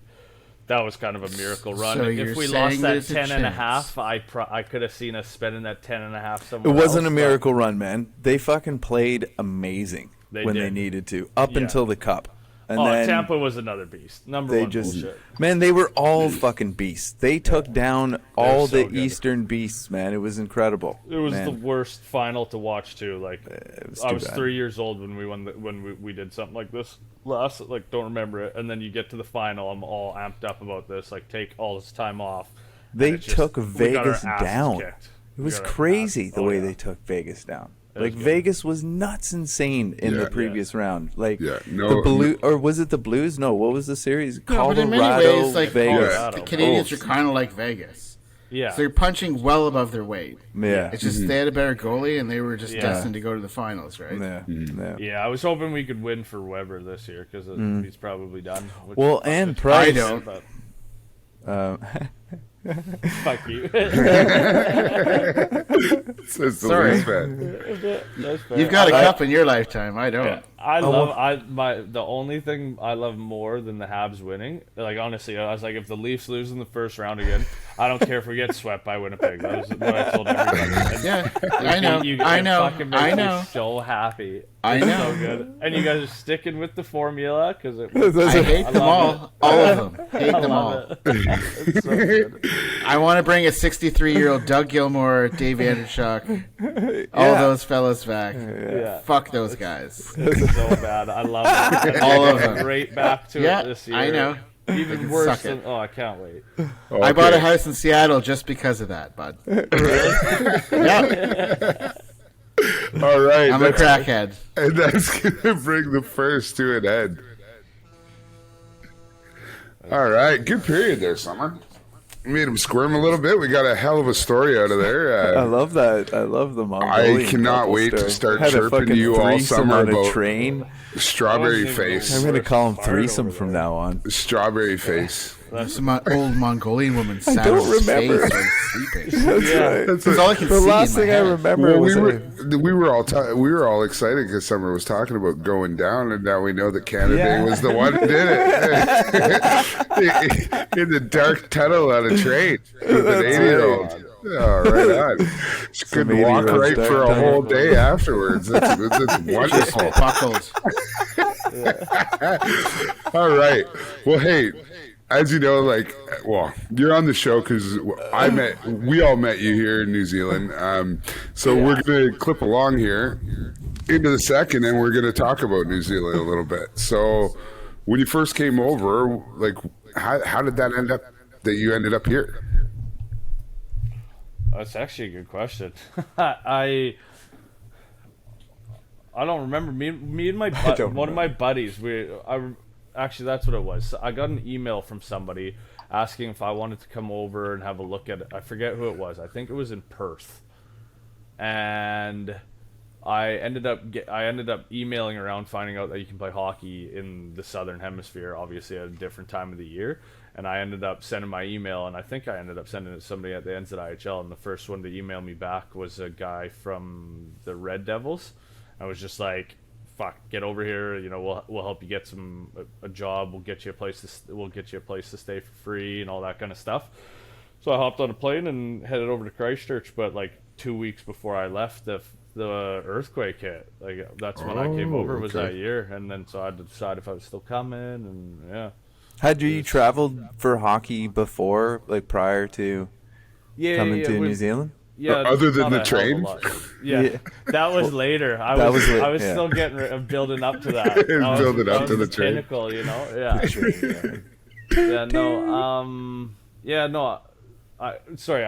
that was kind of a miracle run. So If you're we saying lost that there's a 10 and a chance. half, I could have seen us spending that 10 and a half It somewhere wasn't else, a but miracle run, man. They fucking played amazing They when they did. needed to, up Yeah. until the cup. And Oh, then Tampa was another beast. Number they one just, bullshit. man, they were all fucking beasts. They took down all so the good. Eastern beasts, man. It was incredible. It was man. the worst final to watch too. Like, was I too was bad. 3 years old when we won. When we did something like this last. Like, don't remember it. And then you get to the final. I'm all amped up about this. Like, take all this time off. They and it's just- took we got our Vegas asses down. kicked. It We was got our crazy asses- the oh, way yeah. they took Vegas down. was Like good. Vegas was nuts insane in Yeah. the previous round. Like Yeah, the no- blue, or was it the Blues? No, what was the series? No, but in many Colorado, ways, like Vegas. Colorado. the Canadians are kind of like Vegas. Yeah. So they're punching well above their weight. Yeah, It's just they had a better goalie, and they were just Yeah. destined to go to the finals, right? yeah, yeah. Yeah, I was hoping we could win for Weber this year because he's probably done. which Well, fucks and it. Price. I don't. But Um, fuck you. Says the Sorry. Leafs fan. That's fair. You've got a cup in your lifetime. I don't. Yeah, I love the only thing I love more than the Habs winning. Like, honestly, I was like, if the Leafs lose in the first round again, I don't care if we get swept by Winnipeg. That was what I told everybody. And Yeah, I know. You I guys know. fucking make I me know. so happy. I It's know. so good. And you guys are sticking with the formula because I hate them all. All of them. Hate I them all. love it. It's so good. I want to bring a 63-year-old Doug Gilmour, Dave Andershock, all those fellas back. Yeah. Fuck those guys. It's so bad. I love it. And All we're of getting them. Right back to Yeah, it this year. I know. Even can worse suck than. it. Oh, I can't wait. I bought a Okay. house in Seattle just because of that, bud. Yeah, All right. I'm a that's- crackhead. And that's going to bring the first to an end. All right. Good period there, Summer. Made him squirm a little bit. We got a hell of a story out of there. I love that. I love the Mongolian. I cannot couple wait to story. start Had a chirping fucking you all threesome summer on a about train. Strawberry That wasn't even face. I'm gonna call him Worst part threesome over from there. now on. Strawberry face. Some old Mongolian woman sat don't on his remember. face while sleeping. That's Yeah. right. That's That's all I can The see last in my thing I head. remember Well, was we were all excited because Summer was talking about going down, and now we know that Canaday Yeah. was the one who did it in the dark tunnel on a train with an 80-year-old. Oh, right on. She couldn't walk 80-year-old right dark for a tunnel. whole day afterwards. That's wonderful. Buckled. All right. Well, hey, as you know, you're on the show because we all met you here in New Zealand. So we're going to clip along here into the second, and we're going to talk about New Zealand a little bit. So when you first came over, like, how did that end up that you ended up here? That's actually a good question. I don't remember. Me and my one of my buddies. Actually, that's what it was. I got an email from somebody asking if I wanted to come over and have a look at it. I forget who it was. I think it was in Perth. And I ended up emailing around, finding out that you can play hockey in the Southern Hemisphere, obviously at a different time of the year. And I ended up sending my email, and I think I ended up sending it to somebody at the NZIHL. And the first one to email me back was a guy from the Red Devils. I was just like, "Fuck, get over here! You know, we'll help you get a job. We'll get you a place to stay for free and all that kind of stuff." So I hopped on a plane and headed over to Christchurch. But like 2 weeks before I left, the earthquake hit. Like that's when I came over. Was that year, and then so I had to decide if I was still coming, and yeah. Had you traveled for hockey before, like prior to coming to New Zealand? Yeah, other than the train. Yeah, that was later. I was still building up to that. Building up to the train. Pinnacle, you know. Yeah. Yeah. No. Yeah. No. I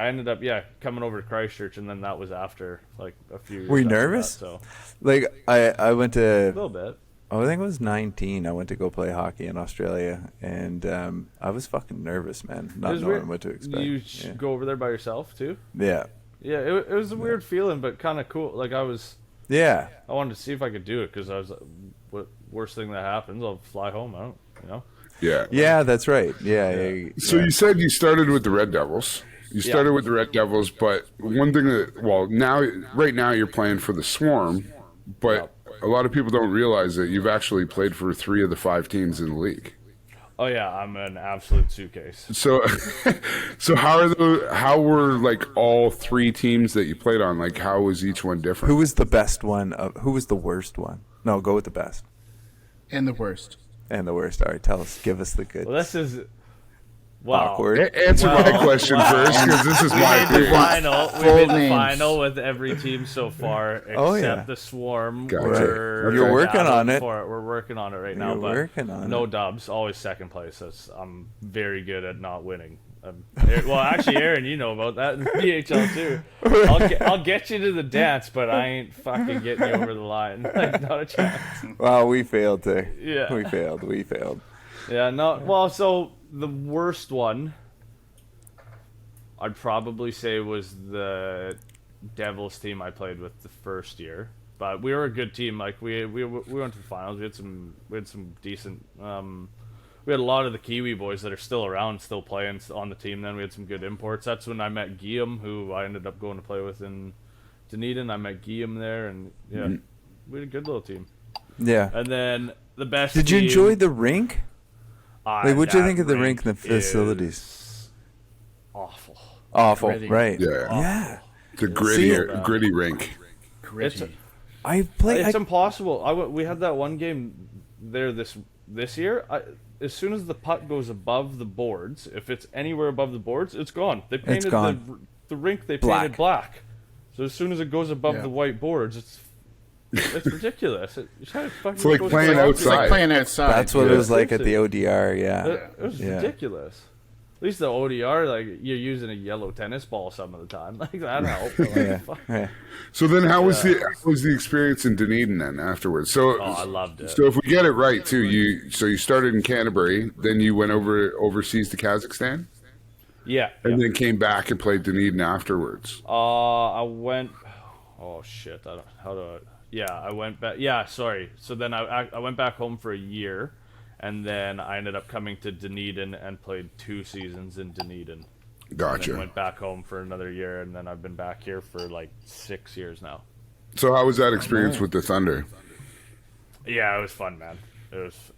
ended up coming over to Christchurch, and then that was after like a few years. Were you after nervous? That, so like I went to a little bit. I think I was 19. I went to go play hockey in Australia, and I was fucking nervous, man, not knowing what to expect. You go over there by yourself too? Yeah. Yeah, it was a weird feeling, but kind of cool. Like I wanted to see if I could do it because I was, what worst thing that happens, I'll fly home. I don't, you know. Yeah. Yeah, that's right. Yeah. So you said you started with the Red Devils. You started with the Red Devils, but one thing right now you're playing for the Swarm, but a lot of people don't realize that you've actually played for 3 of the 5 teams in the league. Oh yeah, I'm an absolute suitcase. So, how were like all 3 teams that you played on? Like, how was each one different? Who was the best one? Who was the worst one? No, go with the best. And the worst. And the worst. All right, give us the good. Well, this is awkward. Answer my question first, because this is my We made the names. final with every team so far except the Swarm. Gotcha. You're working on it. We're working on it right now. You're working on no it. dubs, always second place. I'm very good at not winning. Well, actually, Aaron, you know about that in DHL too. I'll get you to the dance, but I ain't fucking getting you over the line. Like, not a chance. Well, we failed to. Yeah. We failed. Yeah, no. Well, so the worst one, I'd probably say, was the Devils team I played with the first year. But we were a good team. Like we went to the finals. We had some decent. We had a lot of the Kiwi boys that are still around, still playing on the team. Then we had some good imports. That's when I met Guillaume, who I ended up going to play with in Dunedin. I met Guillaume there, and we had a good little team. Yeah. And then the best. Did you enjoy the rink? Like, what'd you think of the rink and the facilities? Awful, Gritty. right? Yeah. The gritty rink. Gritty. It's impossible. We had that one game there this year. As soon as the puck goes above the boards, if it's anywhere above the boards, it's gone. They painted the rink. They painted black. So as soon as it goes above the white boards, it's ridiculous. It's like playing outside. It's like playing outside. That's what it was like at the ODR. Yeah. It was ridiculous. At least the ODR, like, you're using a yellow tennis ball some of the time. Like, that helped. Like, Yeah. So then, how was the experience in Dunedin then afterwards? So I loved it. So if we get it right too, you started in Canterbury, then you went overseas to Kazakhstan, Yeah. and then came back and played Dunedin afterwards. I went. Oh shit! I went back. Yeah, sorry. So then I went back home for a year, and then I ended up coming to Dunedin and played 2 seasons in Dunedin. Gotcha. And went back home for another year, and then I've been back here for like 6 years now. So how was that experience with the Thunder? Yeah, it was fun, man. It was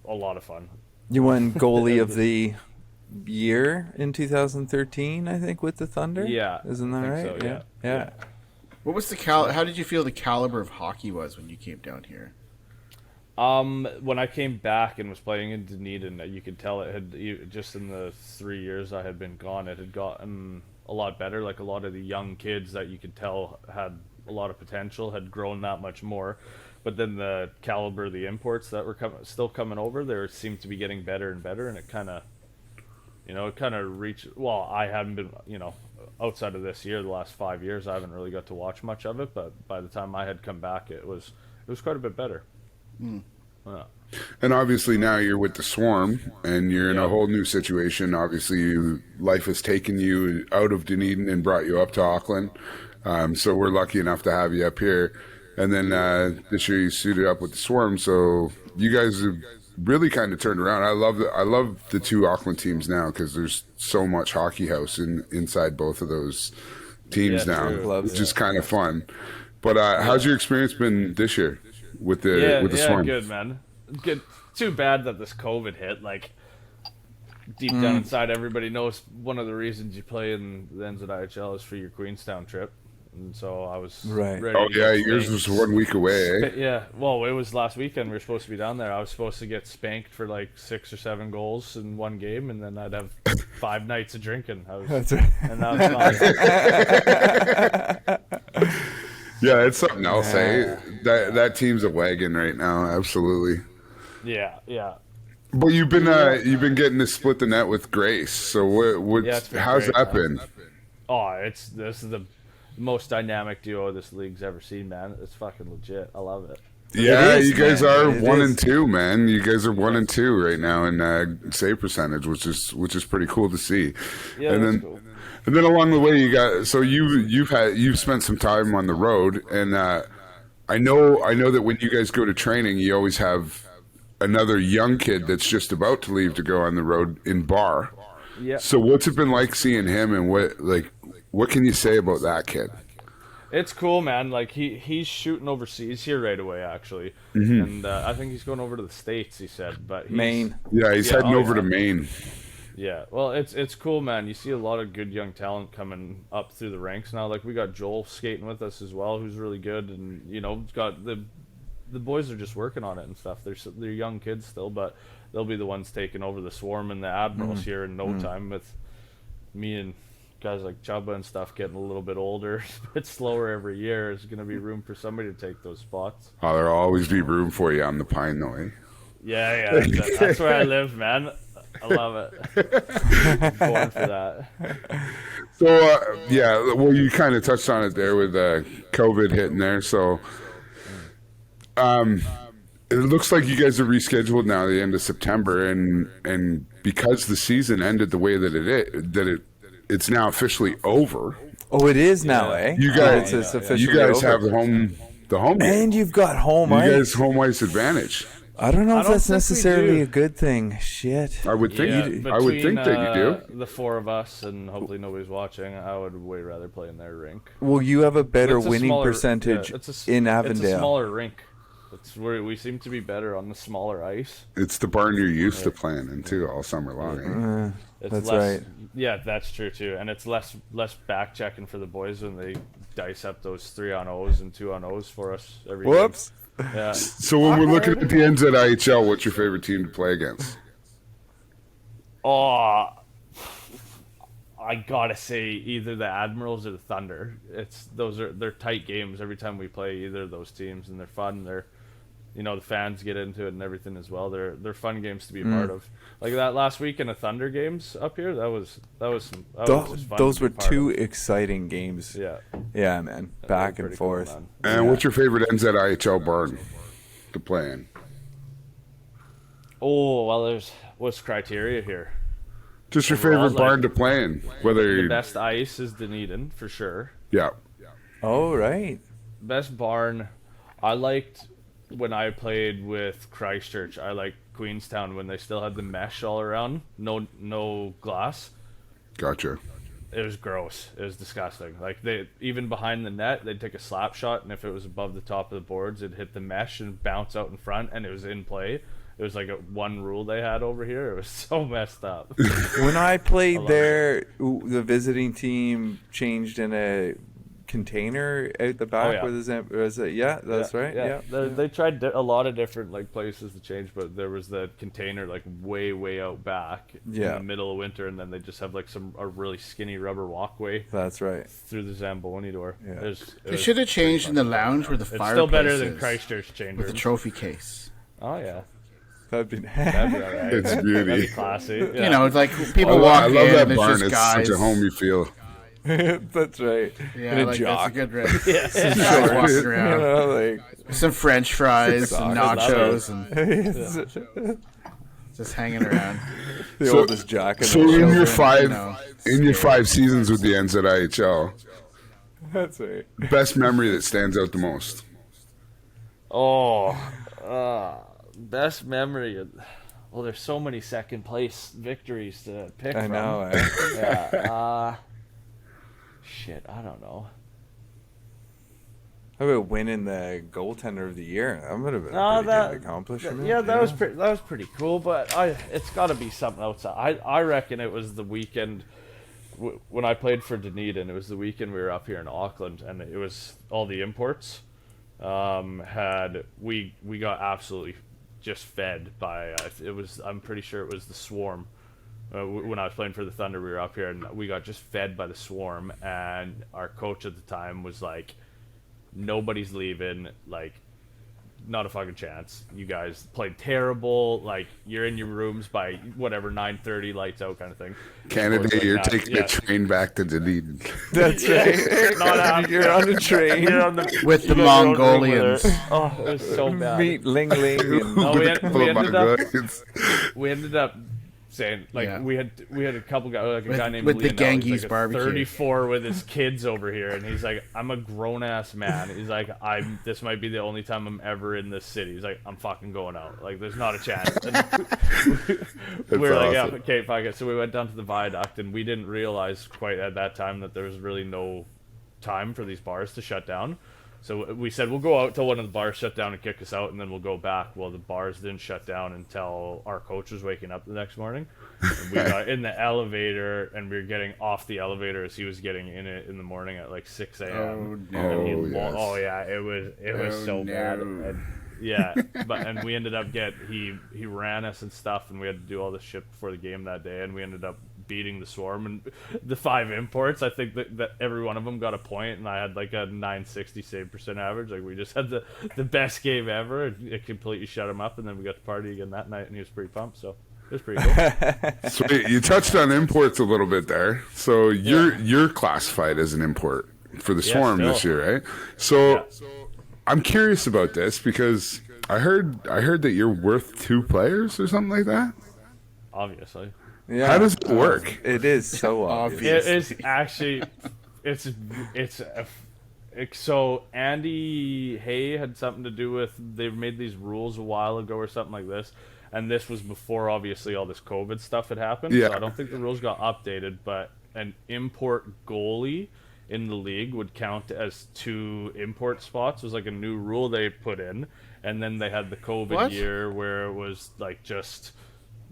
a lot of fun. You won goalie of the year in 2013, I think, with the Thunder. Yeah, isn't that I right? think so, Yeah. What was how did you feel the caliber of hockey was when you came down here? When I came back and was playing in Dunedin, you could tell it had, just in the 3 years I had been gone, it had gotten a lot better. Like, a lot of the young kids that you could tell had a lot of potential had grown that much more. But then the caliber of the imports that were still coming over, there seemed to be getting better and better, and it kind of reached. Well, I hadn't been, outside of this year, the last 5 years, I haven't really got to watch much of it. But by the time I had come back, it was quite a bit better. Yeah. And obviously now you're with the Swarm, and you're in a whole new situation. Obviously, life has taken you out of Dunedin and brought you up to Auckland. So we're lucky enough to have you up here. and then this year you suited up with the Swarm. So you guys have really kind of turned around. I love the two Auckland teams now because there's so much hockey house inside both of those teams now, which is kind of fun. But how's your experience been this year with the Swarm? Good, man. Good. Too bad that this COVID hit. Like, deep down inside, everybody knows one of the reasons you play in the NZIHL is for your Queenstown trip. And so I was ready. Oh, to yeah, get yours spanked. was 1 week away, eh? Yeah, well, it was last weekend. We were supposed to be down there. I was supposed to get spanked for like 6 or 7 goals in one game, and then I'd have 5 nights of drinking. That's right. And that was fun. Yeah, it's something else, eh? That team's a wagon right now, absolutely. Yeah. But you've been getting to split the net with Grace. So how's that been? Oh, this is the most dynamic duo this league's ever seen, man. It's fucking legit. I love it. Yeah, is, you guys man. are It 1 is. and 2, man. You guys are 1 and 2 right now in save percentage, which is pretty cool to see. Yeah, and that's then cool. and then along the way, you've spent some time on the road, and I know that when you guys go to training, you always have another young kid that's just about to leave to go on the road in bar. Yeah. So what's it been like seeing him, and what can you say about that kid? It's cool, man. Like he's shooting overseas here right away, actually, and I think he's going over to the States. He said, but Maine. Yeah, he's heading over to Maine. Yeah, well, it's cool, man. You see a lot of good young talent coming up through the ranks now. Like we got Joel skating with us as well, who's really good, and got the boys are just working on it and stuff. They're young kids still, but they'll be the ones taking over the Swarm and the Admirals here in no time. With me and guys like Chubba and stuff getting a little bit older, a bit slower every year. There's going to be room for somebody to take those spots. Oh, there'll always be room for you on the Pine, though, eh? Yeah, that's where I live, man. I love it. Born for that. So, well, you kind of touched on it there with COVID hitting there. So, it looks like you guys are rescheduled now at the end of September, and because the season ended the way that it's now officially over. Oh, it is now, eh? You guys, It's you officially guys over. have the home game. And you've got home You ice. guys home ice advantage. I don't know if don't that's think we necessarily do. a good thing. Shit. I would think. I would think that you do. The 4 of us, and hopefully nobody's watching. I would way rather play in their rink. Well, you have a better It's a winning smaller- percentage yeah, it's in It's a Avondale. smaller rink. It's where we seem to be better on the smaller ice. It's the barn you're used to playing in too all summer long. Eh? It's That's less, right. Yeah, that's true too, and it's less back checking for the boys when they dice up those 3-on-0s and 2-on-0s for us every game. Whoops. Yeah. So when we're looking at the NZIHL, what's your favorite team to play against? Oh, I gotta say either the Admirals or the Thunder. They're tight games every time we play either of those teams, and they're fun. They're the fans get into it and everything as well. They're fun games to be a part of. Like that last week in the Thunder games up here, that was just fun. Those to be were part two of. exciting games. Yeah. Yeah, man. Back and Pretty cool, forth. man. And what's your favorite NZIHL barn to play in? Oh well, what's criteria here? Just your Overall, favorite barn to play in, whether The you best ice is Dunedin for sure. yeah. Oh, right. Best barn, I liked when I played with Christchurch. I liked Queenstown when they still had the mesh all around, no glass. Gotcha. It was gross. It was disgusting. Like they even behind the net, they'd take a slap shot, and if it was above the top of the boards, it'd hit the mesh and bounce out in front, and it was in play. It was like one rule they had over here. It was so messed up. When I played love there, the visiting team changed in a container out the back. yeah. Was it? Yeah, that's right. Yeah. They tried a lot of different places to change, but there was the container way out back in Yeah. the middle of winter, and then they just have a really skinny rubber walkway That's right. through the Zamboni door. Yeah. They should have changed in the lounge where the It's fireplace still better than is, Christchurch chamber. with the trophy case. Oh yeah, That'd be. that'd be alright. It's That'd beauty. be classy. Yeah. You know, it's like people I walk love in that and there's barn. just It's guys. such a homey feel. That's right. Yeah, In a like jock. that's a good rip. Yeah. Some guys walking You around. know, Some French fries, some Socks. nachos, and like just hanging around. the So- oldest jock in So the in children. your five you know, in your 5 seasons with the NZIHL, That's right. best memory that stands out the most. Oh, best memory. Well, there's so many second place victories to pick I from. know. Yeah. Shit, I don't know. How about winning the goaltender of the year? That would have been a pretty good accomplishment. Yeah, that was pretty cool. But it's got to be something outside. I reckon it was the weekend when I played for Dunedin. It was the weekend we were up here in Auckland, and it was all the imports. We got absolutely just fed by I'm pretty sure it was the Swarm. When I was playing for the Thunder, we were up here, and we got just fed by the Swarm. And our coach at the time was like, nobody's leaving, like, not a fucking chance. You guys played terrible. Like, you're in your rooms by whatever 9:30, lights out, kind of thing. Canada, Like you're that. taking a train back to Dunedin. That's right. Not after. You're on a train. You're on With the you got your own room Mongolians. with her. Oh, it was so bad. Meet Ling Ling. And No, With a couple of Mongolians. we ended up saying, like, Yeah. we had a couple guys, like a guy named with the Leonel, he's Genghis like a barbecue. 34 with his kids over here, and he's like, I'm a grown ass man. He's like, this might be the only time I'm ever in this city. He's like, I'm fucking going out. Like, there's not a chance. And we were like, yeah, awesome. okay, fuck it. So we went down to the viaduct, and we didn't realize quite at that time that there was really no time for these bars to shut down. So we said, we'll go out till one of the bars shut down and kick us out, and then we'll go back. Well, the bars didn't shut down until our coach was waking up the next morning. And we got in the elevator, and we were getting off the elevator as he was getting in it in the morning at like 6 a.m. no. And he yes. oh yeah, it was so bad. And, yeah, and we ended up he ran us and stuff, and we had to do all this shit before the game that day, and we ended up beating the Swarm and the 5 imports. I think that every one of them got a point, and I had like a 960 save percent average. Like, we just had the best game ever. It completely shut him up, and then we got to party again that night, and he was pretty pumped. So it was pretty cool. Sweet. You touched on imports a little bit there. So you're classified as an import for the Swarm still. this year, right? So I'm curious about this because I heard that you're worth 2 players or something like that. Obviously. Yeah. How does it work? It is so obvious. It is actually, so Andy Hay had something to do with, they made these rules a while ago or something like this, and this was before obviously all this COVID stuff had happened. Yeah. So I don't think the rules got updated, but an import goalie in the league would count as 2 import spots. It was like a new rule they put in, and then they had the COVID year where it was like just,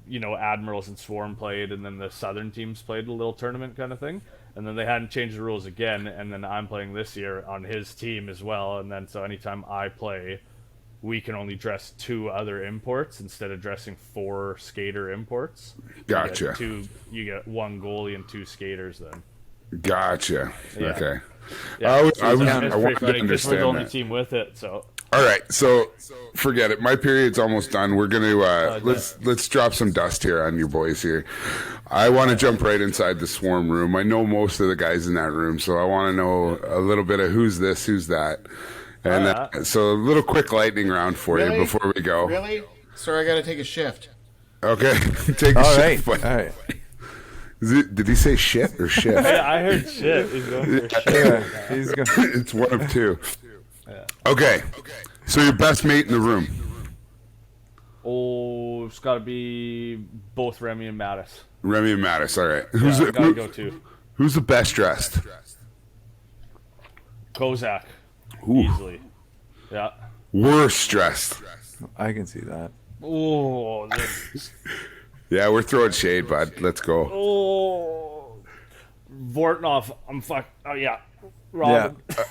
Admirals and Swarm played, and then the Southern teams played a little tournament kind of thing. And then they hadn't changed the rules again, and then I'm playing this year on his team as well. And then so anytime I play, we can only dress 2 other imports instead of dressing 4 skater imports. Gotcha. You get 1 goalie and 2 skaters then. Gotcha. Yeah. Okay. Yeah, I it's wanted pretty to funny 'cause we're the understand only that. team with it, so. All right, so forget it. My period's almost done. We're gonna let's drop some dust here on you boys here. I want to jump right inside the Swarm room. I know most of the guys in that room, so I want to know a little bit of who's this, who's that, and so a little quick lightning round for you before we go. Really? Sorry, I got to take a shift. Okay, take a All shift. right. All right. Did he say shit or shift? Yeah, I heard shit. He's going for shit. Yeah, he's going. It's one of 2. Okay, so your best mate in the room. Oh, it's got to be both Remy and Mattis. Remy and Mattis. All right. Yeah, gotta go too. Who's the best dressed? Kozak. Ooh. Easily. Yeah. Worst dressed. I can see that. Oh, Yeah, we're throwing shade, bud. Let's go. oh. Vortnov. I'm fuck. Oh, yeah. Robin. Yeah.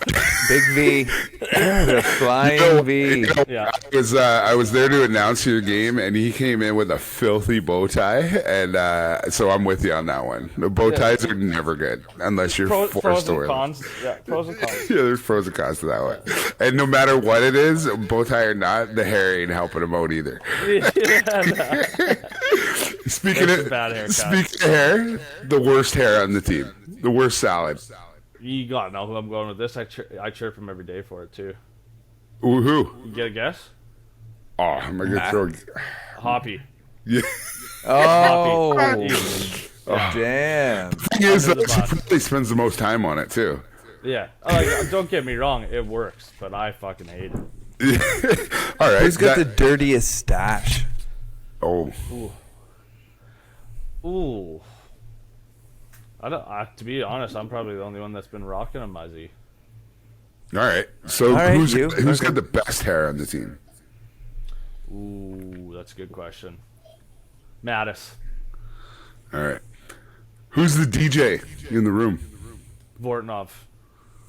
Big V. The flying V. Yeah. I was there to announce your game, and he came in with a filthy bow tie, and so I'm with you on that one. The bow ties are never good unless you're Pros forced to and wear them. cons. Yeah, pros and cons. Yeah, there's pros and cons to that one. And no matter what it is, bow tie or not, the hair ain't helping him out either. Speaking That's of a bad haircut. speaking of hair, the worst hair on the team, the worst salad. You got to know who I'm going with this. I chirp him every day for it, too. Woohoo! You get a guess? Oh, I'm gonna throw. Hoppy. Yeah. Oh, Hoppy. damn. Thing is, Under the he bus. probably spends the most time on it too. Yeah. Like, don't get me wrong. It works, but I fucking hate it. All right. Who's got the dirtiest stash? Oh, Ooh. I don't. To be honest, I'm probably the only one that's been rocking a muzzy. all right. So All right, who's you. got Okay. the best hair on the team? Ooh, that's a good question. Mattis. All right. Who's the DJ in the room? Vortnov.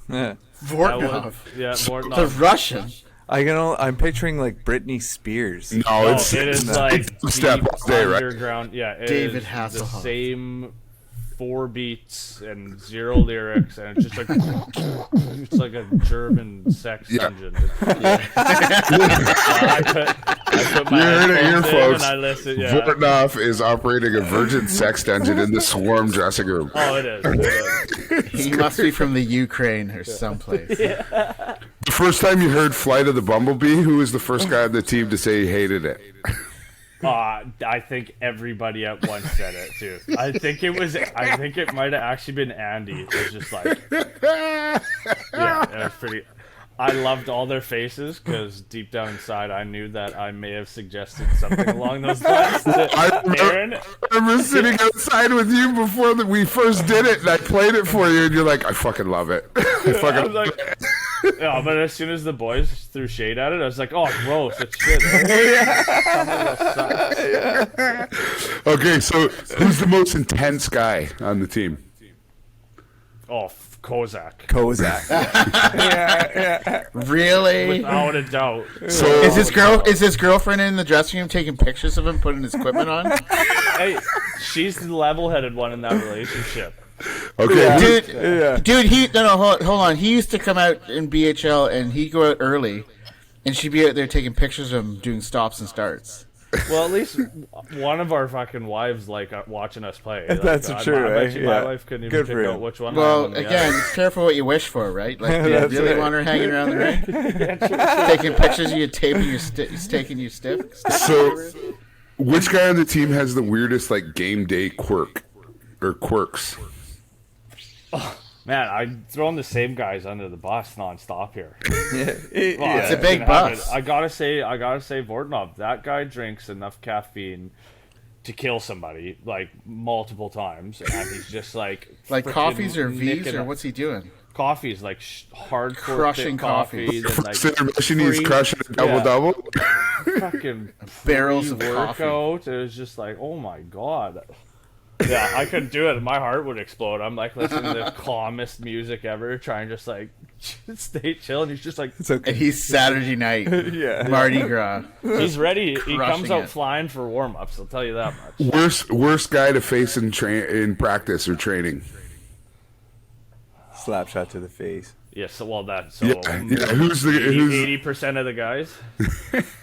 Yeah. Vortnov. Yeah, The Vortnov. Russian. I'm picturing like Britney Spears. No, No, it's it is it's like step deep all day, right? underground. Yeah, it David is Hasselhoff. the same 4 beats and 0 lyrics, and it's just like it's like a German sex Yeah. dungeon. I put my You heard it here, headphones in folks. and I listen. Yeah. Vortnoff is operating a virgin sex dungeon in the Swarm dressing room. Oh, it is. It is. He must be from the Ukraine or someplace. The first time you heard Flight of the Bumblebee, who was the first guy on the team to say he hated it? I think everybody at once said it too. I think it might have actually been Andy. It was just like, yeah, it was pretty. I loved all their faces because deep down inside, I knew that I may have suggested something along those lines to Aaron. I remember sitting outside with you before we first did it, and I played it for you, and you're like, I fucking love it. I I fucking was like, yeah, but as soon as the boys threw shade at it, I was like, oh, gross, it's shit. Okay, so who's the most intense guy on the team? Oh, Kozak. Kozak. Really? Without a doubt. So Is his girlfriend in the dressing room taking pictures of him putting his equipment on? Hey, she's the level-headed one in that relationship. okay, Dude, hold on. He used to come out in BHL and he'd go out early, and she'd be out there taking pictures of him doing stops and starts. Well, at least one of our fucking wives like watching us play. Like, That's true, I bet eh? you my Yeah. wife couldn't Good even for pick him. out which one. Well, I won, again, it's careful what you wish for, right? Like, do you That's really right. want her hanging around the ring, taking pictures of you, taping your taking you stiff. so which guy on the team has the weirdest like game day quirk or quirks? Man, I'm throwing the same guys under the bus nonstop here. It's a big bus. I gotta say, Vortnov. That guy drinks enough caffeine to kill somebody like multiple times, and he's just like Like frickin' coffees or V's, nicking or up. what's he doing? Coffees, like hardcore Crushing thick coffee. coffee. Then, like, First intermission, he's free- crushing a double. fucking Barrels of coffee. workout. It was just like, oh my god. Yeah, I couldn't do it. My heart would explode. I'm like listening to the calmest music ever, trying to just like stay chill. And he's just like, It's okay. And he's Saturday night, Yeah. Mardi Gras. he's ready. He comes Crushing out it. flying for warm ups. I'll tell you that much. Worst guy to face in practice or training. Slap shot to the face. Yeah, so well that so Yeah, who's 80% of the guys.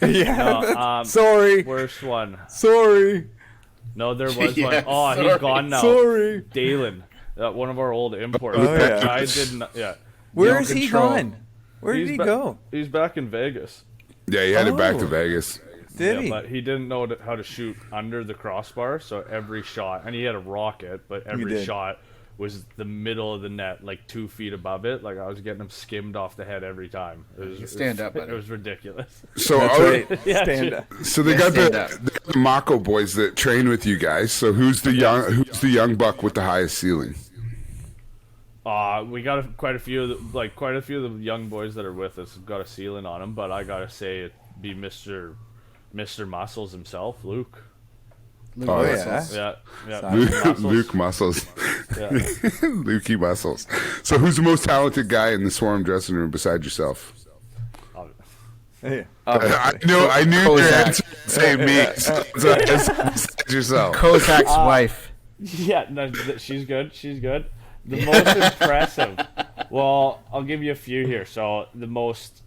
Yeah. No, Sorry. worst one. Sorry. No, there was Yeah, one. Oh, sorry. he's gone now. Sorry. Dalen, one of our old imports. Oh, That yeah. guy didn't. Yeah, Where No is he control. gone? Where did he go? He's back in Vegas. Yeah, he had it back to Oh. Vegas. Did Yeah, he? but he didn't know how to shoot under the crossbar, so every shot, and he had a rocket, but every did. shot was the middle of the net, like 2 feet above it. Like I was getting him skimmed off the head every time. Stand up, It buddy. was ridiculous. So That's right. Yeah, Stand dude. up. So they got stand up. the Mako boys that train with you guys. So who's the young buck with the highest ceiling? We got quite a few of the young boys that are with us have got a ceiling on them, but I gotta say it'd be Mr. Muscles himself, Luke. Oh, yeah. Yeah. Luke Muscles. Yeah. Lukey Muscles. So who's the most talented guy in the Swarm dressing room beside yourself? Hey. I knew your Kozak. answer would say me. So it's beside yourself. Kozak's wife. Yeah, no, she's good. She's good. The most impressive. Well, I'll give you a few here. So the most.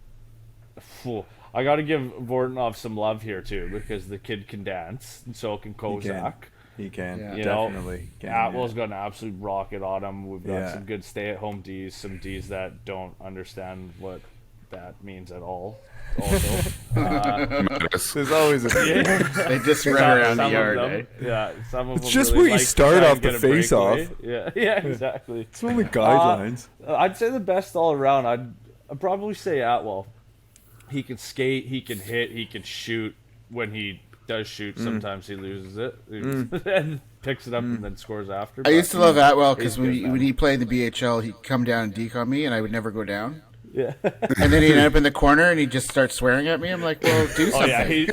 I got to give Vortnov some love here too because the kid can dance, and so can Kozak. He can. Yeah. You know, Definitely. Can, Atwell's got an absolute rocket on him. We've got Yeah. some good stay-at-home Ds, some Ds that don't understand what that means at all. Also, There's always a They just run around the some yard. of them, Eh? yeah, some of It's them just really where you like to start try off and get the a face-off. breakaway. Yeah, exactly. It's only guidelines. I'd say the best all around. I'd probably say Atwell. he can skate, he can hit, he can shoot. When he does shoot, sometimes he loses it and picks it up and then scores after. I used to love Atwell because he's good, when he played the BHL, he'd come down and deke on me, and I would never go down. Yeah. And then he'd end up in the corner, and he'd just start swearing at me. I'm like, well, do something. He's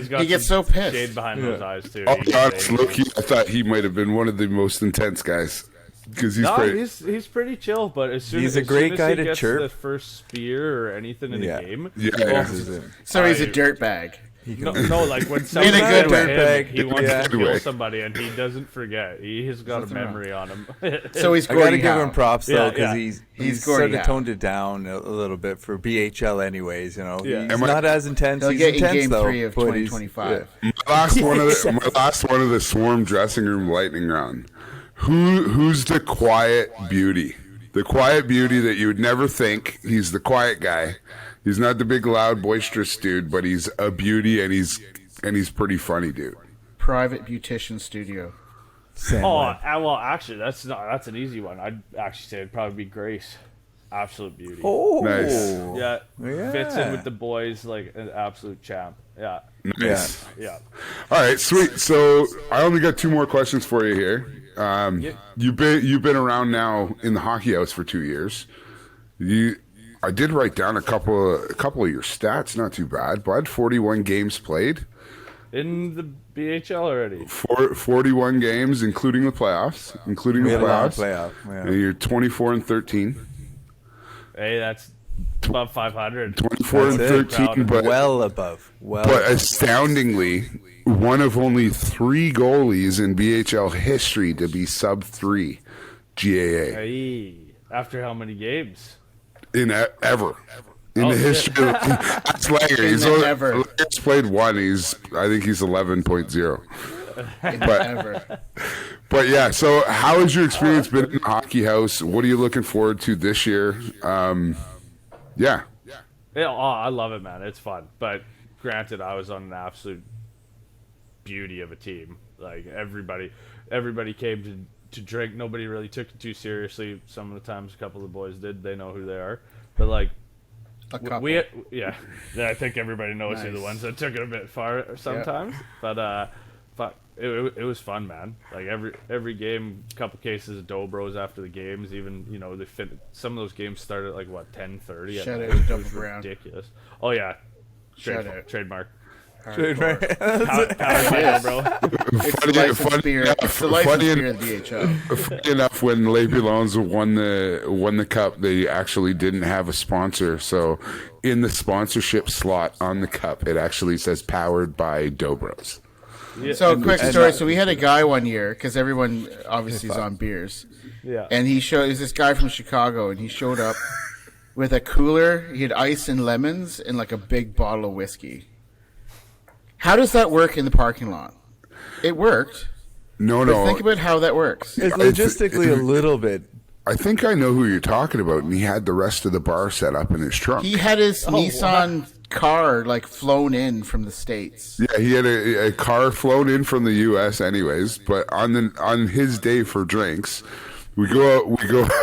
got He gets some so pissed. shade behind those eyes too. I'll be honest, low-key, I thought he might have been one of the most intense guys because he's pretty chill. But as soon He's as a great he guy to gets chirp. the first spear or anything in Yeah. a game, So he's a dirtbag. no, like when somebody a good hits way. him, he wants to Good kill way. somebody, and he doesn't forget. He has got a memory on him. So he's I gotta Gordie give Howe. him props though, Yeah, because yeah. he's Gordie sort of Howe. toned it down a little bit for BHL, anyways. You know, Yeah. he's not as intense. He'll He's get in intense game though, 3 of but he's- 2025. yeah. my last one of the Swarm dressing room lightning round. Who's the quiet beauty? The quiet beauty that you would never think. He's the quiet guy. He's not the big, loud, boisterous dude, but he's a beauty and he's pretty funny, dude. Private beautician studio. Well, actually, that's an easy one. I'd actually say it'd probably be Grace. Absolute beauty. Oh, Nice. Yeah, Yeah. fits in with the boys like an absolute champ. Yeah, Nice. yeah. All right, sweet. So I only got 2 more questions for you here. You've been around now in the hockey house for 2 years. I did write down a couple of your stats. Not too bad, bud. 41 games played. In the BHL already. 41 games, including the playoffs. we had a long playoff. And Yeah. you're 24-13. Hey, that's above 500. 24-13, but well above. But astoundingly, one of only 3 goalies in BHL history to be sub 3 GAA Hey, after how many games? in ever. In Oh, the shit. history of that's Langer. He's the only ever. Langer's played 1. I think he's 11.0. Ever. But yeah, so how has your experience been in the hockey house? What are you looking forward to this year? Yeah. Yeah, I love it, man. It's fun. But granted, I was on an absolute beauty of a team. Like everybody came to drink. Nobody really took it too seriously. Some of the times, a couple of the boys did. They know who they are. But like, A couple. yeah, I think everybody knows who the ones that took it a bit far sometimes. But it was fun, man. Like every game, a couple cases of Dobros after the games. Even some of those games started at like what 10:30. Shout out to Double Brown. Ridiculous. Oh yeah, Shout out. trademark. Yes. Bro. It's the licensed beer. It's the licensed funny beer of the BHL. Funny enough, when Les Pilons won the cup, they actually didn't have a sponsor. So in the sponsorship slot on the cup, it actually says "powered by Dobros." Yeah, So, quick story. So, we had a guy one year, because everyone obviously is on beers. yeah. And he's this guy from Chicago, and he showed up with a cooler. He had ice and lemons and like a big bottle of whiskey. How does that work in the parking lot? It worked. No. But think about how that works. It's logistically a little bit. I think I know who you're talking about, and he had the rest of the bar set up in his trunk. He had his Nissan car like flown in from the States. Yeah, he had a car flown in from the U.S. anyways, but on his day for drinks, we go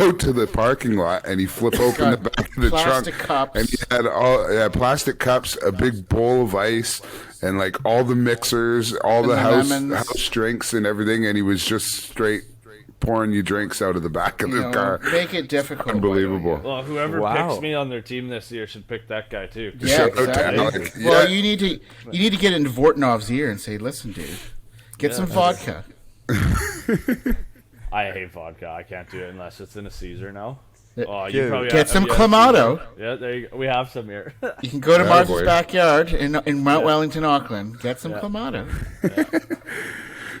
out to the parking lot, and he flip open the back of the Plastic trunk, cups. and he had all plastic cups, a big bowl of ice, and like all the mixers, all the lemons. house drinks and everything, and he was just straight pouring you drinks out of the back of the car. Make it difficult. Unbelievable. Well, whoever Wow. picks me on their team this year should pick that guy too. Yeah, Shout out to exactly. Alec. Well, Yeah. you need to get into Vortnov's ear and say, "Listen, dude, get some vodka." I hate vodka. I can't do it unless it's in a Caesar now. Oh, Dude, probably get some yeah, Clamato. Caesar. Yeah, there you go. We have some here. You can go to Attaboy. Martha's backyard in Mount Wellington, Auckland. Get some Clamato.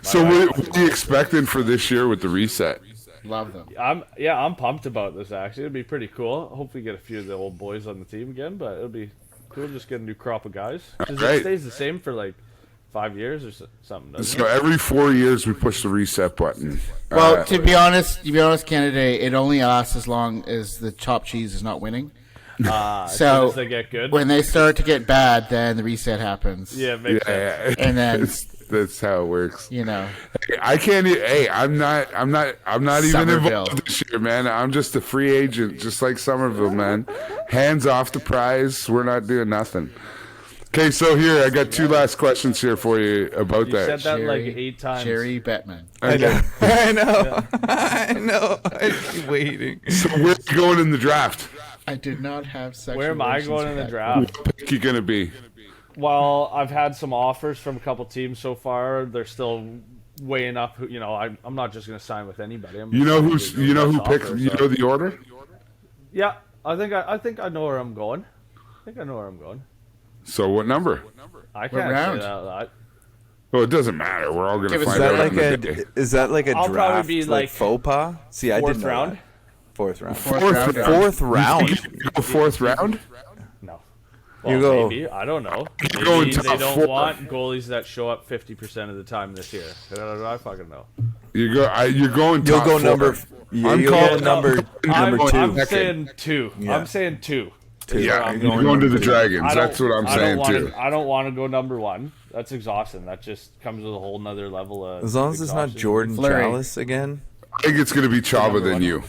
So what are you expecting for this year with the reset? Love them. I'm pumped about this. Actually, it'd be pretty cool. Hopefully, get a few of the old boys on the team again. But it'll be cool just get a new crop of guys. Because Right. it stays the same for like 5 years or something. Doesn't So it? every 4 years we push the reset button. Well, to be honest, Canaday, it only lasts as long as the top cheese is not winning. As soon as they get good. When they start to get bad, then the reset happens. Yeah, makes sense. And then that's how it works. I can't. Hey, I'm not even Somerville. involved this year, man. I'm just a free agent, just like Somerville, man. Hands off the prize. We're not doing nothing. Okay, so here I got two last questions here for you about You that. said that like 8 times. Jerry Bettman. I know. I know. I know. I keep waiting. So where are you going in the draft? I did not have sexual Where am I relations going with in the that draft? What pick you gonna be? Well, I've had some offers from a couple teams so far. They're still weighing up. I'm not just going to sign with anybody. You know who picked? You know the order? Yeah, I think I know where I'm going. So what number? I can't round? say that. Well, it doesn't matter. We're all gonna Give us- find Is that out. like on the day. is that like a I'll probably draft be like like faux pas? See, I fourth didn't know round. that. Fourth round. Fourth round. Fourth round. Go fourth round? No. Well, You go- maybe. I don't know. You're going Maybe they top don't 4. want goalies that show up 50% of the time this year. I fucking know. You're going You'll top go 4. number. Yeah, I'm you'll calling go number I'm 2. saying 2. Yeah. I'm saying 2. Yeah, I'm you're going going to the number 2. Dragons. That's what I'm saying too. I don't want to go number 1. That's exhausting. That just comes with a whole nother level of. As long as it's not exhaustion. Jordan Fleury. Chalice again. I think it's going to be Chava Number than 1. you.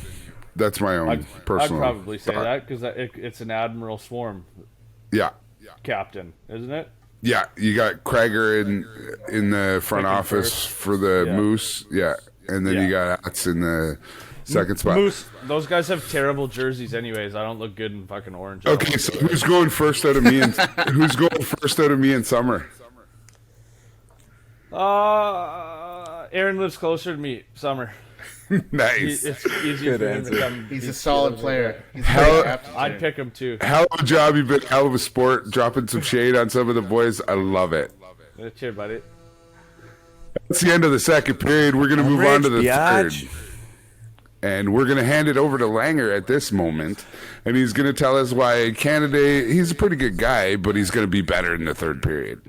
That's my own I'd personal. probably say thought. that because it's an Admiral Swarm Yeah, captain, isn't it? yeah. You got Krager in the front Picking office first. for the Yeah. Moose. Yeah, and then Yeah. you got Ats in the second spot. Moose, those guys have terrible jerseys, anyways. I don't look good in fucking orange. Okay, so who's going first out of me? And who's going first out of me in summer? Aaron lives closer to me. Summer. Nice. It's easier Good for him answer. to come. He's a solid player. He's Hell- very aptitude. I'd pick him too. Hell of a job. You've been hell of a sport. Dropping some shade on some of the boys. I love it. Cheers, buddy. It's the end of the second period. We're going to move on to the biatch. third. And we're going to hand it over to Langer at this moment. And he's going to tell us why Canaday, he's a pretty good guy, but he's going to be better in the third period.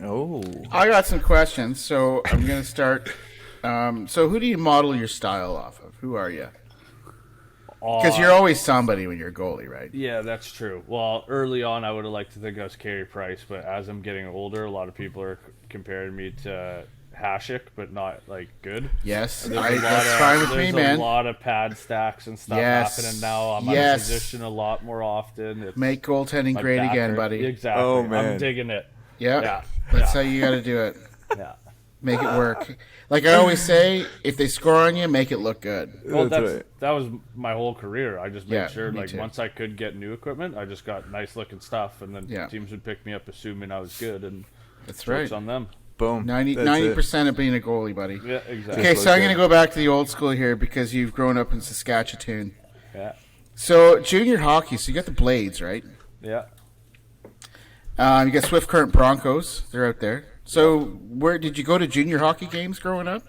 Oh. I got some questions, so I'm going to start. So who do you model your style off of? Who are you? Because you're always somebody when you're a goalie, right? Yeah, that's true. Well, early on, I would have liked to think I was Carey Price, but as I'm getting older, a lot of people are comparing me to Hasek, but not like good. Yes, There's a lot that's of- fine with me, There's man. a lot of pad stacks and stuff Yes. happening now. I'm out Yes. of position a lot more often. It's Make goaltending my great back again, hurt. buddy. Exactly. Oh, man. I'm digging it. Yeah, Yeah. that's Yeah. how you got to do it. Yeah. Make it work. Like I always say, if they score on you, make it look good. Well, That's right. that was my whole career. I just made Yeah, sure, me like, too. once I could get new equipment, I just got nice looking stuff, and then Yeah. teams would pick me up assuming I was good, and That's jokes right. on them. Boom. 90% of being a goalie, buddy. Yeah, exactly. Okay, so I'm going to go back to the old school here because you've grown up in Saskatchewan. Yeah, So junior hockey, so you got the Blades, right? yeah. You got Swift Current Broncos. They're out there. So where did you go to junior hockey games growing up?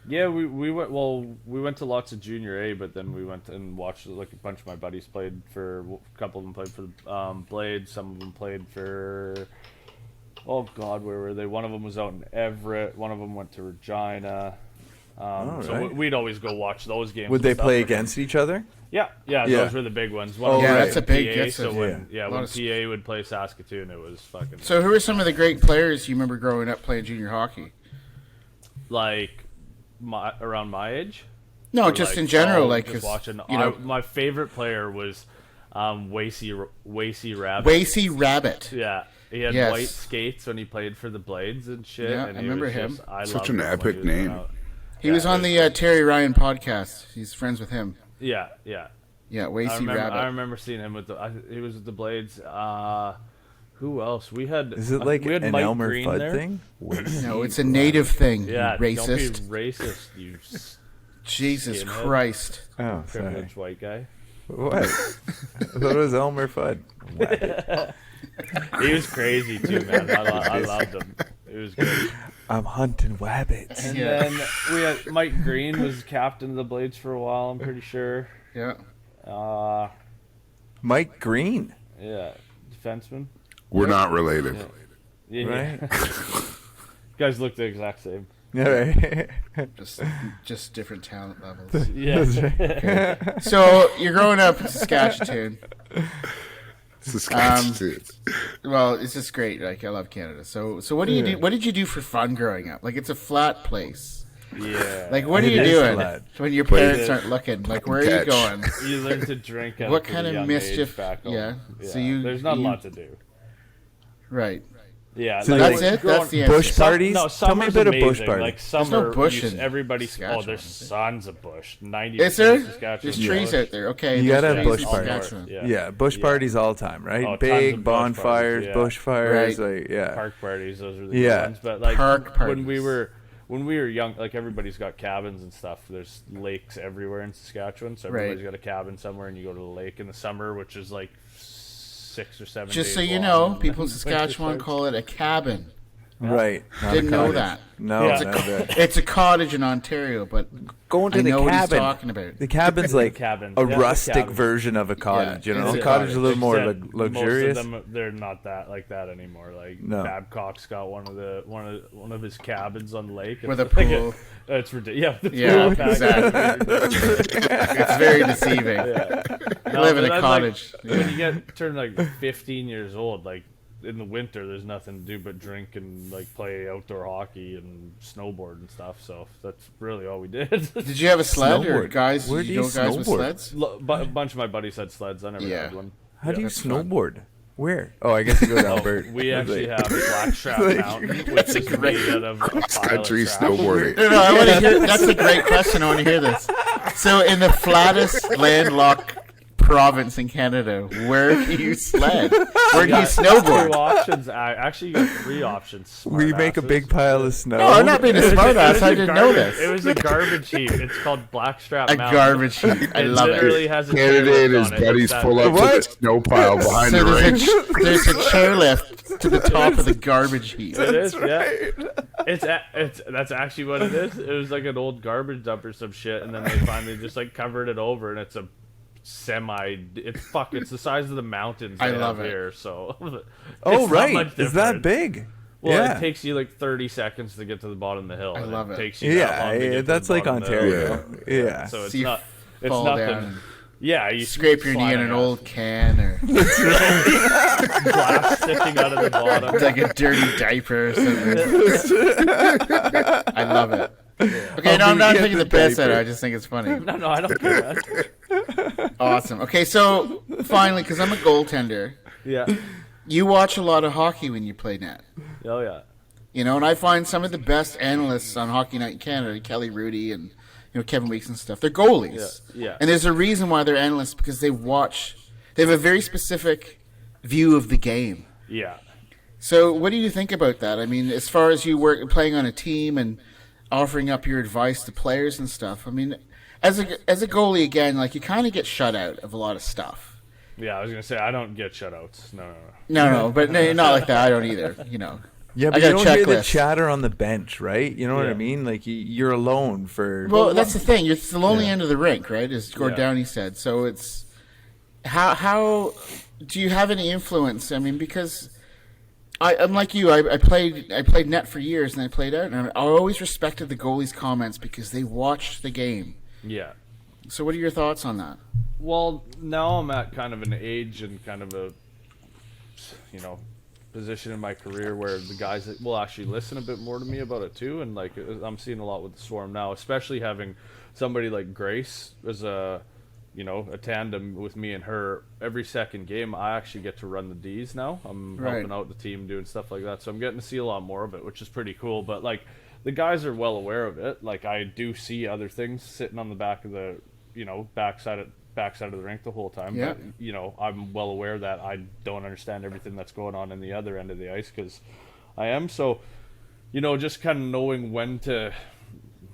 Yeah, we went. Well, we went to lots of junior A, but then we went and watched. Like a bunch of my buddies played for. A couple of them played for Blades. Some of them played for. Oh God, where were they? One of them was out in Everett. One of them went to Regina. So right. we'd always go watch those games. Would and they stuff. play against each other? Yeah, Yeah. those were the big ones. One Oh, of them yeah, was that's a in big- PA, that's so a- when lot when of PA would play Saskatoon, it was fucking So who are some of the great players you remember growing up playing junior hockey? like around my age. No, Or, just like, in general, oh, like just 'cause, watching. you know, my favorite player was Wasey Rabbit. Wasey Rabbit. Yeah, he had Yes. white skates when he played for the Blades and shit. Yeah, and I he remember was him. just- I Such loved an him when epic he was going name. out. He was on the Terry Ryan podcast. He's friends with him. Yeah, yeah. Yeah, I Wasey remember, Rabbit. I remember seeing him with he was with the Blades. Who else? We had. Is it like we had an Mike Elmer Green Fudd there. thing? No, it's a native thing. Yeah, you racist. Don't be racist, you Jesus skinhead. Christ. Oh, sorry. privileged white guy. What? I thought it was Elmer Fudd. He was crazy too, man. I loved him. It was good. I'm hunting wabbits. And Yeah. then we had Mike Green was captain of the Blades for a while. I'm pretty sure. Yeah. Mike Green, Yeah, defenseman. We're not related. Yeah, right? You guys look the exact same. Yeah, right. Just different talent levels. Yeah. So you're growing up in Saskatchewan. Saskatchewan. Well, it's just great. Like, I love Canada. So what do you do? What did you do for fun growing up? Like, it's a flat place. Yeah. Like, what are you It is doing flat. when your parents aren't looking? Like, where are you Catch. going? You learn to drink at What a pretty kind of young mischief- age back home. yeah. So you- There's not a you- lot to do. Right. Yeah, So That's like, it? That's the answer. bush parties? No, Tell me a summer's bit of bush amazing. parties. Like summer, no bush in everybody's. Saskatchewan, Oh, there's is there? tons of bush. 90. Is there? Saskatchewan. There's Yeah. trees out there. Okay. You there's gotta have trees bush in parties. Saskatchewan. Yeah, bush parties all the time, right? Oh, tons Big of bush parties, bonfires, yeah. bush fires, Right. like yeah. Park parties, those are the Yeah. good ones. But like Park when we parties. were young, like everybody's got cabins and stuff. There's lakes everywhere in Saskatchewan, so everybody's Right. got a cabin somewhere, and you go to the lake in the summer, which is like 6 or 7 Just days so you long, know, and people in then Saskatchewan winter call it a cabin. Right. Not a Didn't know cottage. that. No, Yeah. not that. It's a cottage in Ontario, but Going to I the know what he's cabin. talking about. The cabin's like cabins. a Yeah, the rustic cabins. version of a cottage. Yeah, You know, it's a a cottage is a little more Except luxurious. Most of them, they're not that like that anymore. Like No. Babcock's got one of his cabins on the lake With a It's like pool. it's ridiculous. Yeah, the Yeah, pool back exactly. It's very deceiving. Yeah. You live in but a that's cottage. Like, when you get turned like 15 years old, like in the winter, there's nothing to do but drink and like play outdoor hockey and snowboard and stuff. So that's really all we did. Did you have a sled or Snowboard. guys? Where Did do you you know guys with snowboard? sleds? A bunch of my buddies had sleds. I never Yeah. had one. How do you that's fun. snowboard? Where? Oh, I guess you go to Alberta. We actually Like- have Blackstrap Mountain, which is made out of a pile of Country trash. snowboarding. No, I want to hear. That's a great question. I want to hear this. So, in the flattest landlocked province in Canada, where do you sled? Where do you Two snowboard? options. Actually, you got 3 options. We make a smartasses. big pile of snow. No, I'm not being a It was smartass. a I didn't know garbage- this. It was a garbage heap. It's called Blackstrap A Mountain. garbage heap. I It love literally it. has a Canada and chairlift his on it. buddies It's that pull big. up to the snow pile behind So the ring. there's a chairlift to the top of the garbage heap. It is, yeah. That's actually what it is. It was like an old garbage dump or some shit, and then they finally just like covered it over, and it's a it's the size of the mountains I they love have it. here. So Oh, it's not right. much Is that different. big? Well, yeah. it takes you like 30 seconds to get to the bottom of the hill. I and love it. Takes you that Yeah, long to get to the that's like bottom of the hill. Ontario. Yeah. So it's So you not. It's fall nothing. down. Yeah, you Scrape your knee slide in an on old can or glass sticking out of the bottom. like a dirty diaper or something. I love it. Okay, no, I'm not get taking the the piss at it. diaper. I just think it's funny. No, I don't care. Man. Awesome. Okay, so finally, because I'm a goaltender, Yeah. you watch a lot of hockey when you play net. Oh yeah. You know, and I find some of the best analysts on Hockey Night in Canada, Kelly Rudy and Kevin Weeks and stuff, they're goalies. Yeah. And there's a reason why they're analysts, because they have a very specific view of the game. Yeah. So what do you think about that? I mean, as far as you playing on a team and offering up your advice to players and stuff, I mean, as a goalie, again, like you kind of get shut out of a lot of stuff. Yeah, I was gonna say I don't get shutouts. No. No, but no, not like that. I don't either, Yeah, I but got you a don't hear the checklist. chatter on the bench, right? You know what I Yeah. mean? Like you're alone for. Well, that's the thing. It's the lonely Yeah. end of the rink, right? As Gord Yeah. Downey said. So it's how do you have any influence? I mean, because I'm like you. I played net for years, and I played out, and I always respected the goalies' comments because they watched the game. Yeah. So, what are your thoughts on that? Well, now I'm at kind of an age and kind of a, position in my career where the guys that will actually listen a bit more to me about it too, and like I'm seeing a lot with the Swarm now, especially having somebody like Grace as a tandem with me and her. Every second game, I actually get to run the Ds now. I'm Right. helping out the team doing stuff like that, so I'm getting to see a lot more of it, which is pretty cool. But like the guys are well aware of it. Like I do see other things sitting on the back of the backside of the rink the whole time. Yeah. But, I'm well aware that I don't understand everything that's going on in the other end of the ice because I am. So, just kind of knowing when to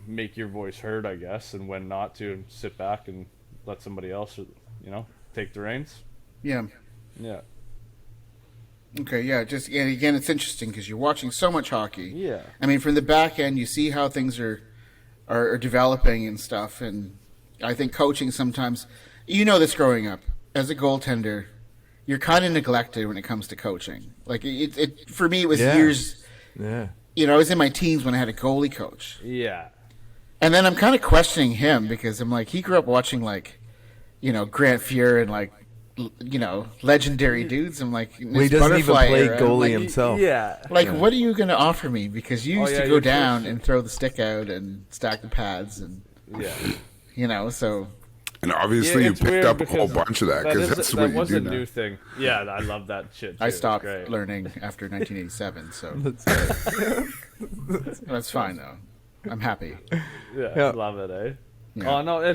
make your voice heard, I guess, and when not to, and sit back and let somebody else, take the reins. Yeah. Yeah. Okay. Yeah. And again, it's interesting because you're watching so much hockey. Yeah. I mean, from the back end, you see how things are developing and stuff, and I think coaching sometimes. This growing up as a goaltender, you're kind of neglected when it comes to coaching. Like it for me, it was Yeah. years. Yeah. I was in my teens when I had a goalie coach, Yeah. and then I'm kind of questioning him because I'm like, he grew up watching like, Grant Fuhr and like legendary dudes. I'm like, Well, he doesn't even play goalie himself. Yeah. What are you going to offer me? Because you used to go you're down first. and throw the stick out and stack the pads, and Yeah. So And obviously, you it's picked weird up a whole because bunch of that because that's what that you was do a now. new thing. Yeah, I love that shit. Too. I It's stopped great. learning after 1987. So that's fine though. I'm happy. Yeah, love it, eh? Yeah. Oh no,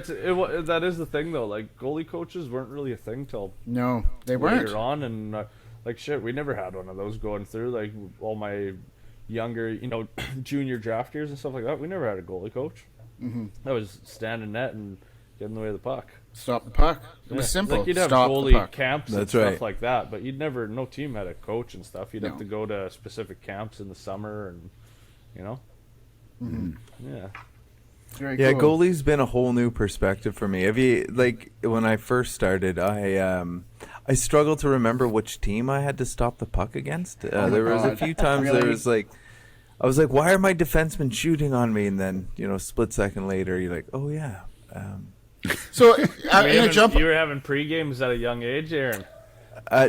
that is the thing though. Like goalie coaches weren't really a thing till No, they weren't. later on, and like shit, we never had one of those going through. Like all my younger, junior draft years and stuff like that, we never had a goalie coach. Mm-hmm. That was standing net and get in the way of the puck. Stop the puck. It was Yeah. simple. Like you'd have Stop the goalie puck. camps and That's stuff right. like that, but no team had a coach and stuff. You'd No. have to go to specific camps in the summer, and yeah. Very Yeah, cool. goalie's been a whole new perspective for me. Have you when I first started, I struggled to remember which team I had to stop the puck against. There was a God. few times Really? there was like, I was like, why are my defensemen shooting on me? And then split second later, you're like, oh yeah. So I'm gonna jump. You were having pre-games at a young age, Aaron.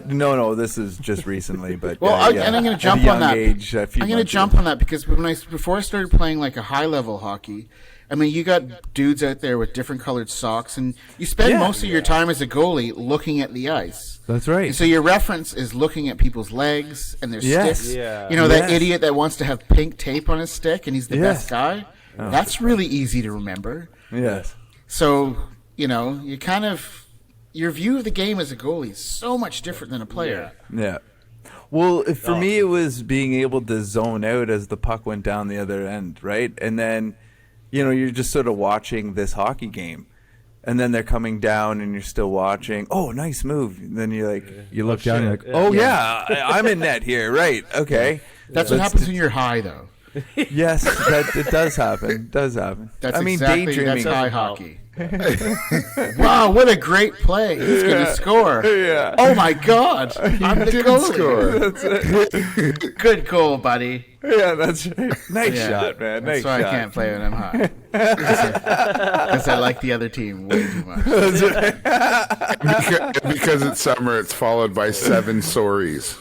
No, this is just recently, but Well, yeah, and I'm going at to jump a on young that. age, a few I'm going to months jump ago. on that because before I started playing like a high level hockey, I mean, you got dudes out there with different colored socks, and you spend most of your time as a goalie looking at the ice. That's right. And so your reference is looking at people's legs and their Yes. sticks. Yeah. That Yes. idiot that wants to have pink tape on his stick and he's the Yes. best guy. That's really easy to remember. Yes. So, you kind of your view of the game as a goalie is so much different than a player. Yeah. Well, for me, it was being able to zone out as the puck went down the other end, right? And then, you're just sort of watching this hockey game. And then they're coming down and you're still watching. Oh, nice move. And then you look down and you're like, shit. oh, yeah, I'm in net here. Right. Okay. That's what happens when you're high, though. Yes, it does happen. Does happen. That's that's that's high Doesn't hockey. Wow, what a great play! He's going to score. Yeah. Oh my God, I'm the Didn't goalie. score. Good goal, buddy. Yeah, that's right. Nice Yeah. shot, man. That's Nice why shot. I can't play when I'm high. Because I like the other team way too much. because it's summer, it's followed by 7 sorries.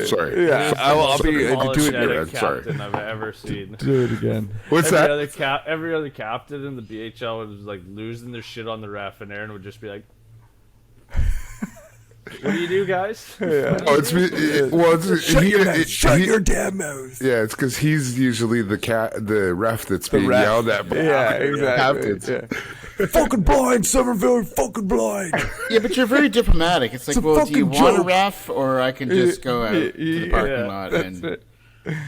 Sorry. Yeah, I'll be doing Apologetic it. Sorry. captain I've ever seen. Do it again. What's that? Every other captain in the BHL was like losing their shit on the ref, and Aaron would just be like, "What do you do, guys?" Yeah. Oh, it's Shut your damn mouth. Yeah, it's because he's usually the ref that's being ref. yelled at by Yeah, the exactly. captains. Yeah. Fucking blind, Somerville, fucking blind. Yeah, but you're very diplomatic. It's like, It's a well, do you fucking want a joke. ref, or I can just go out to the parking lot that's and it.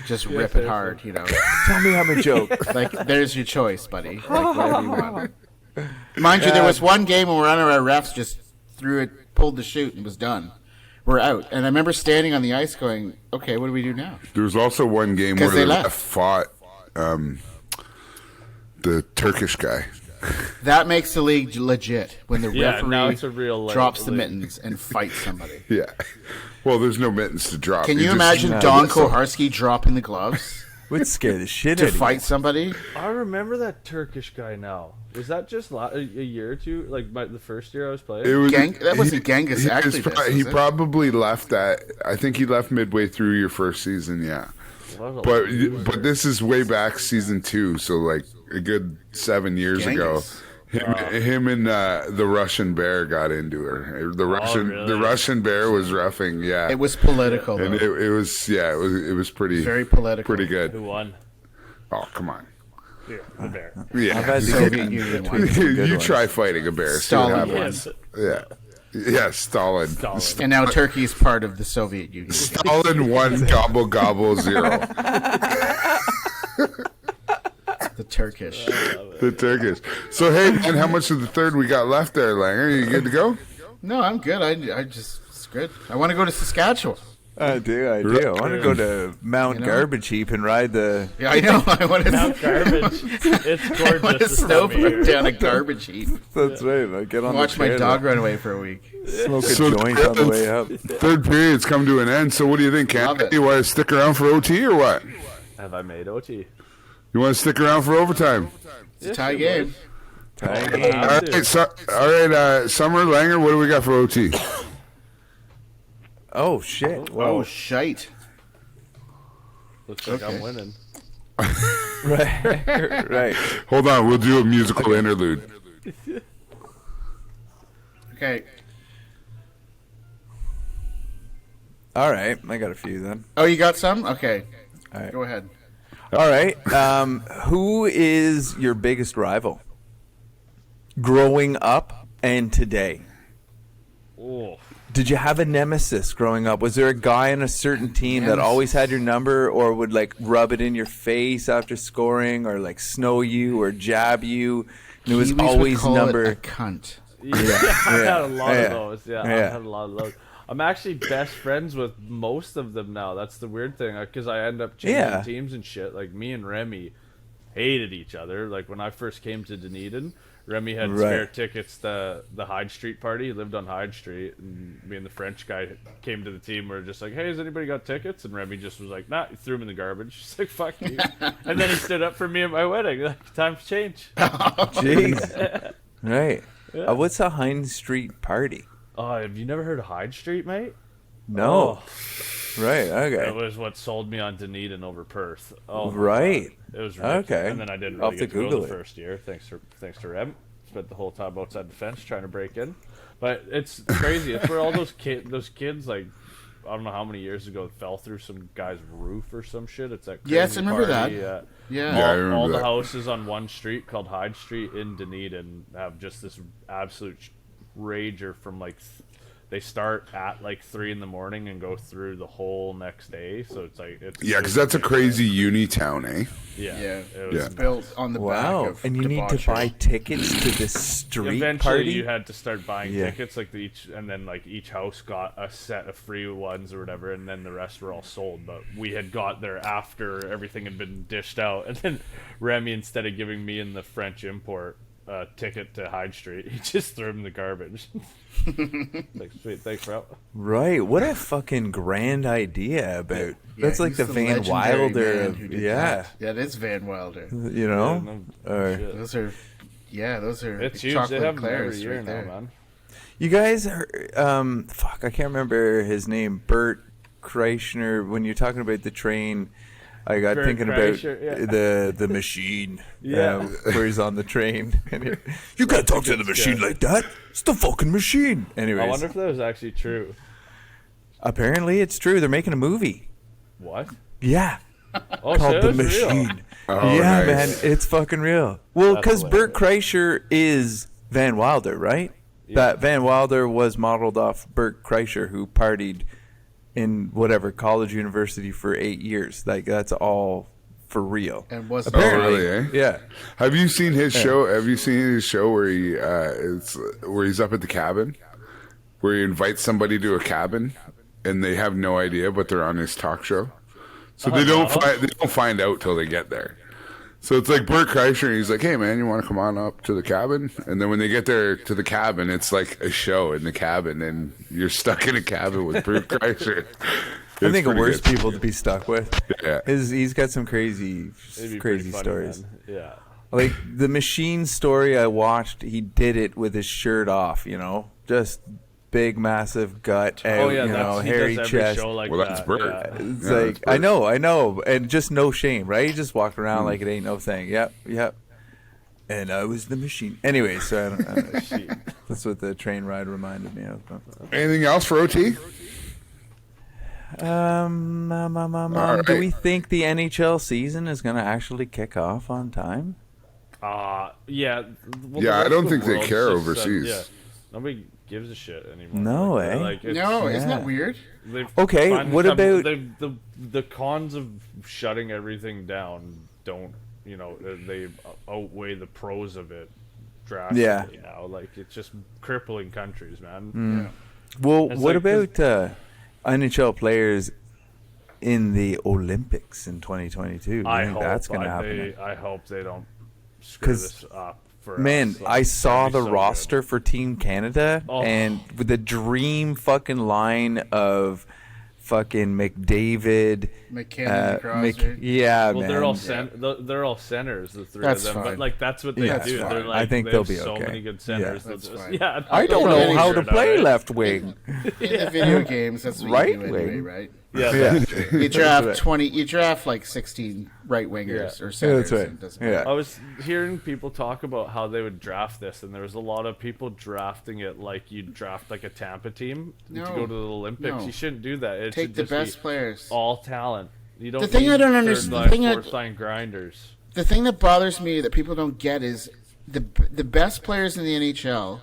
just rip it hard, Tell me I'm a joke. Like, there's your choice, buddy. Like, whatever you want. Mind you, there was one game when one of our refs just threw it, pulled the chute, and was done. We're out. And I remember standing on the ice going, okay, what do we do now? There was also one game 'Cause where they the left. ref fought the Turkish guy. That makes the league legit when the Yeah, now referee it's a real drops the league. mittens and fights somebody. Yeah. Well, there's no mittens to drop. Can you just- imagine Don Koharski dropping the gloves Would scare the shit to out of you. fight somebody? I remember that Turkish guy now. Was that just a year or two? Like the first year I was playing? It was, That wasn't Genghis he actually. he probably left I think he left midway through your first season, yeah. What a But loser. but this is way back season 2, so like a good 7 years ago. Genghis. Him and the Russian bear got into her. The really? Russian bear was roughing, yeah. It was political, and though. it was pretty Very political. pretty good. Who won? Oh, come on. Yeah, the bear. Yeah. I've had to Soviet get Union into won. some good you ones. try fighting a bear. See what Stalin happens. won. Yeah. Yeah, Stalin. Stalin. And now Turkey is part of the Soviet Union. Stalin 1, gobble gobble 0. The Turkish. The Turkish. So hey, man, how much of the third we got left there, Langer? You good to go? No, I'm good. It's good. I want to go to Saskatchewan. I do. I want to go to Mount Garbage Heap and ride the. Yeah, I know. I want Mount to. Garbage. It's I want gorgeous. to this time of snowboard year. down a garbage heap. That's right. I get on Watch the my trailer, dog run away for a week. smoke a So joint on the way up. Third period's come to an end. So what do you think, Love Canada? it. You want to stick around for OT or what? Have I made OT? You want to stick around for overtime? It's a tie game. Tie Gonna game. have to. All right, Summer Langer, what do we got for OT? Oh shit! Oh, shite. Looks like I'm Okay. winning. Right, right. Hold on, we'll do a musical interlude. Okay. All right, I got a few then. Oh, you got some? Okay. All right. Go ahead. All right. Who is your biggest rival? Growing up and today. Oh, Did you have a nemesis growing up? Was there a guy on a certain team that always had your number, or would like rub it in your face after scoring, or like snow you or jab you? And it was Kiwis would always call number. it a cunt. yeah. I had a lot yeah. of those. Yeah, I Yeah. had a lot of those. I'm actually best friends with most of them now. That's the weird thing, because I end up changing Yeah. teams and shit. Like me and Remy hated each other. Like when I first came to Dunedin, Remy had Right. spare tickets to the Hyde Street party. He lived on Hyde Street, and me and the French guy came to the team. We were just like, "Hey, has anybody got tickets?" And Remy just was like, "Nah." He threw them in the garbage. He's like, "Fuck you." And then he stood up for me at my wedding. Like, times change. Jeez. Right. What's a Hind Street party? Oh, have you never heard of Hyde Street, mate? No. Oh. Right. Okay. It was what sold me on Dunedin over Perth. Oh, my Right. God. It was ridiculous. Okay. And then I didn't I'll really have get to to go Google the it. first year, thanks to Rem. Spent the whole time outside the fence trying to break in. But it's crazy. It's where all those kids, like, I don't know how many years ago, fell through some guy's roof or some shit. It's that crazy Yes, I remember party. that. Yeah, Yeah. I remember All the that. houses on one street called Hyde Street in Dunedin have just this absolute rager from like they start at like 3 a.m. and go through the whole next day. So it's like Yeah, because that's a crazy uni town, eh? yeah. Yeah. It was Yeah. It's built on the Wow. back of And you need to debauchery. buy tickets to this street Eventually, party? you had to start buying Yeah. tickets, like and then like each house got a set of free ones or whatever, and then the rest were all sold. But we had got there after everything had been dished out, and then Remy, instead of giving me and the French import a ticket to Hyde Street, he just threw them in the garbage. Like, sweet, thanks, bro. Right. What a fucking grand idea about. Yeah, That's like he's the Van legendary Wilder man of, who did yeah. that. Yeah, it is Van Wilder. You know? Yeah, no Or- shit. Those are, those are It's huge. chocolate They have them every eclairs year right now, there. man. You guys are, fuck, I can't remember his name. Bert Kreischer. When you're talking about the train, I got Bert thinking Kreischer, about yeah. the machine. Yeah. Where he's on the train. And you can't talk to the machine like that. It's the fucking machine. Anyways, I wonder if that was actually true. apparently it's true. They're making a movie. What? Yeah. Oh, Called so The it was real. Machine. Oh, Yeah, nice. man. It's fucking real. Well, That's because Bert hilarious. Kreischer is Van Wilder, right? Yeah. That Van Wilder was modeled off Bert Kreischer, who partied in whatever college university for 8 years. Like, that's all for real. And was Oh, really, eh? Yeah. Have you seen his show? Have you seen his show where where he's up at the cabin, where he invites somebody to a cabin, and they have no idea, but they're on his talk show, so they don't find out till they get there. So it's like Bert Kreischer, and he's like, "Hey, man, you want to come on up to the cabin?" And then when they get there to the cabin, it's like a show in the cabin, and you're stuck in a cabin with Bert Kreischer. I think of pretty worse good. people to be stuck with. Yeah. He's got some crazy It'd be crazy pretty funny, stories. man. Yeah. Like the machine story I watched, he did it with his shirt off, you know? Just big massive gut out, Oh yeah, you know, he hairy does every chest. show like Well, that. that's Bert. Yeah. It's Yeah, like that's I know, and just no shame, right? He just walked around like it ain't no thing. Yep. And I was the machine. Anyway, so I don't know. Shit. That's what the train ride reminded me of. Anything else for OT? Do we think the NHL season is going to actually kick off on time? Yeah. Well, Yeah, the I rest don't of think the they world's care just, overseas. yeah, nobody gives a shit anymore. No like, way. Like, it's, No, isn't Yeah. that weird? they've Okay, finally what come- about- the cons of shutting everything down? Don't they outweigh the pros of it drastically now? Like it's just crippling countries, man. Well, It's what like this- about NHL players in the Olympics in 2022? I think hope that's going to happen. I hope they don't screw 'Cause, this up. For Man, us. Like, I saw that'd be the so roster good. for Team Canada, Oh. and with the dream fucking line of fucking McDavid, McKinnon, Crosby. yeah, Well, man. they're all centers, the three That's of them. fine. But like that's what they That's do. fine. They're like, I think they they'll have be so okay. many good centers. Yeah. They'll That's just- fine. yeah, I don't They'll know how to figure it out, play right? left wing. In the video games, that's what Right you do anyway, wing. right? Yeah, Yeah. You draft right. 20. You draft like 16 right wingers Yeah. or centers. that's right. It doesn't Yeah. matter. I was hearing people talk about how they would draft this, and there was a lot of people drafting it like you'd draft like a Tampa team to No. go to the Olympics. No. You shouldn't do that. It Take should the just best be players. all talent. You don't. The thing need I don't third understand- the line, thing I- fourth line grinders. The thing that bothers me that people don't get is the best players in the NHL,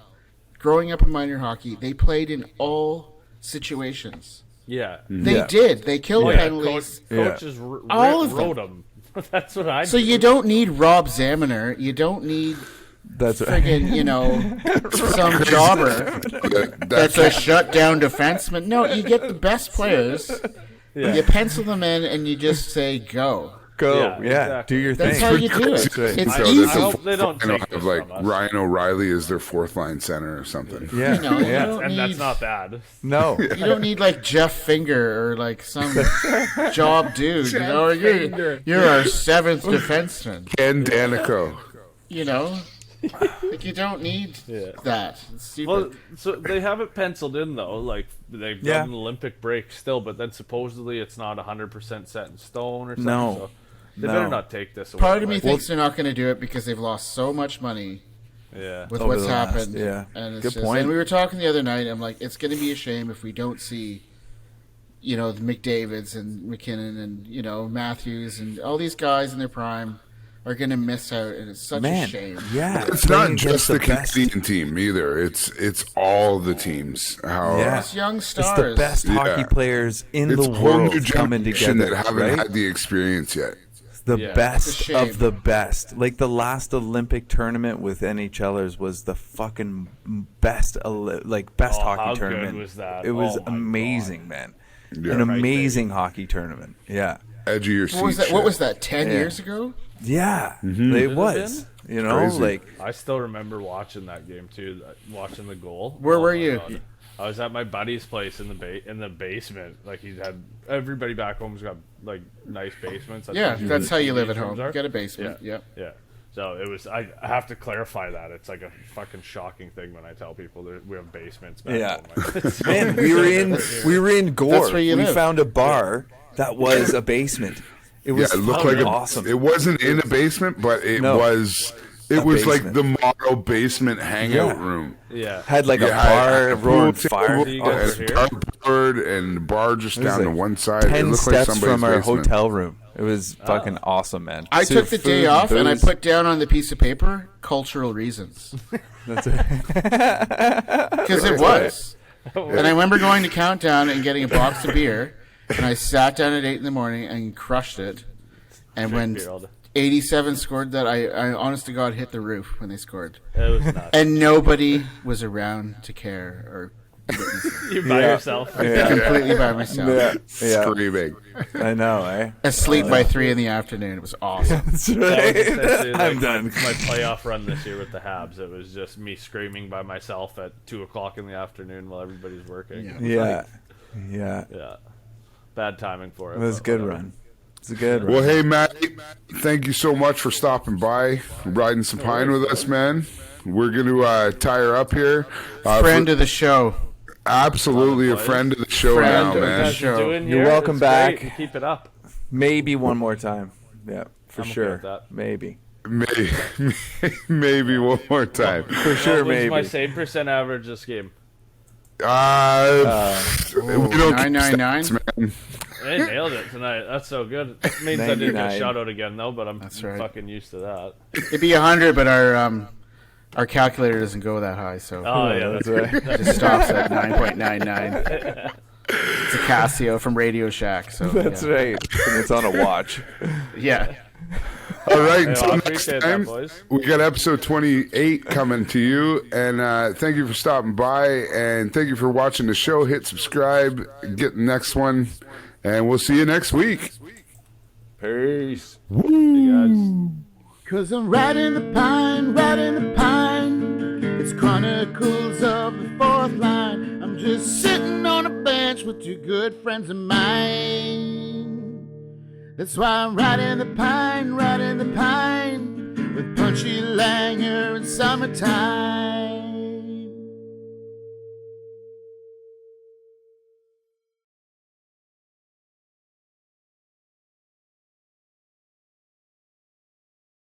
growing up in minor hockey, they played in all situations. Yeah. They Yeah. did. They killed Oh, yeah. penalties. Coaches All of them. wrote them. That's what I. So you don't need Rob Zaminer. You don't need That's right. friggin', some jobber that's a shutdown defenseman. No, you get the best players. Yeah. You pencil them in, and you just say go. Go, Yeah, yeah, exactly. do your That's thing. how you do it. That's right. It's So easy. that's I hope they don't you know, take have this like from us. Ryan O'Reilly as their fourth line center or something. Yeah, You know, you yeah. don't And that's need- not bad. No, You don't need like Jeff Finger or like some job dude. You're our seventh defenseman. Ken Danico. You know, like you don't need that. It's stupid. Well, so they have it penciled in though. Like they've done Yeah. an Olympic break still, but then supposedly it's not 100% set in stone or something. No. So they No. better not take this away. Part of me Like, thinks they're not going to do it because they've lost so much money yeah. with Over what's the last- happened. yeah. And it's Good just, point. And we were talking the other night. I'm like, it's going to be a shame if we don't see, the McDavids and McKinnon and Matthews and all these guys in their prime are going to miss out, and it's such man, a shame. yeah. It's playing not just against the best. Canadian team either. It's all the teams. How Yeah. It's young It's stars. the best Yeah. hockey players in it's the a whole new world coming generation together, that haven't right? had the experience yet. The Yeah. best It's a shame. of the best. Like the last Olympic tournament with NHLers was the fucking best, best Oh, how hockey good tournament. was that? It was Oh my amazing, man. Yeah. An amazing hockey tournament. Yeah, Edge of your seat. What was that? shit. What was that? 10 Yeah. years ago? yeah, Has it it was. You know, Crazy. like I still remember watching that game too. Watching the goal. Where were my you? God. I was at my buddy's place in the basement. Like he's had everybody back home's got like nice basements. That's Yeah, usually that's where how the you live at TV home. rooms You are. get a basement. Yeah. Yep. Yeah. So it was. I have to clarify that it's like a fucking shocking thing when I tell people that we have basements. Back Yeah. home. Like, man, we were in Gore. That's where you we live. found a bar that was a basement. It Yeah, was it looked like awesome. It wasn't in a basement, but it No. was. It A was like basement. the model basement hangout Yeah. room. yeah. Had like a Yeah, bar, a roaring pool fire. table, You guys and are a here? dartboard, and the bar just was down to like one side. It 10 looked like steps somebody's from our basement. hotel room. It was fucking awesome, man. I So took the day food, off and I booze, put down on the piece of paper cultural reasons. that's it. Because it was. And I remember going to Countdown and getting a box of beer, and I sat down at 8 in the morning and crushed it. And when beer all day. 87 scored that, I honest to God hit the roof when they scored. It was nuts. And nobody was around to care or witness it. You by yourself. Yeah. Completely by myself. Yeah, yeah. Screaming. I know, eh? Asleep by 3 in the afternoon. It was awesome. That's That was right. essentially, like, I'm done. My playoff run this year with the Habs. It was just me screaming by myself at 2:00 in the afternoon while everybody's working. Yeah, yeah. Yeah. Bad timing for it. It was a but good whatever. run. It's a good run. Well, hey, Matty, thank you so much for stopping by, riding some pine with us, man. We're going to tie her up here. Friend of the show. Absolutely a friend of the show Friend now, of the man. show. Doing You're here, welcome it's back. great. Keep it up. Maybe one more time. Yeah, for I'm okay sure. with that. Maybe. Maybe one more time. For sure, What was my maybe. save percent average this game? We don't keep 999. stats, man. I nailed it tonight. That's so good. It means I didn't get 99. shot out again though, but I'm right. fucking used to that. It'd be 100, but our calculator doesn't go that high, so Oh yeah, that's right. it just stops at 9.99. It's a Casio from Radio Shack, so That's yeah. right. And it's on a watch. Yeah. All right, Hey, until well, I next appreciate time, that, boys. we got episode 28 coming to you. And thank you for stopping by. And thank you for watching the show. Hit subscribe. Get the next one. And we'll see you next week. Peace. You guys. Cause I'm riding the pine, riding the pine. It's Chronicles of the Fourth Line. I'm just sitting on a bench. ranch with two good friends of mine. That's why I'm riding the pine with Punchy Langer in summertime.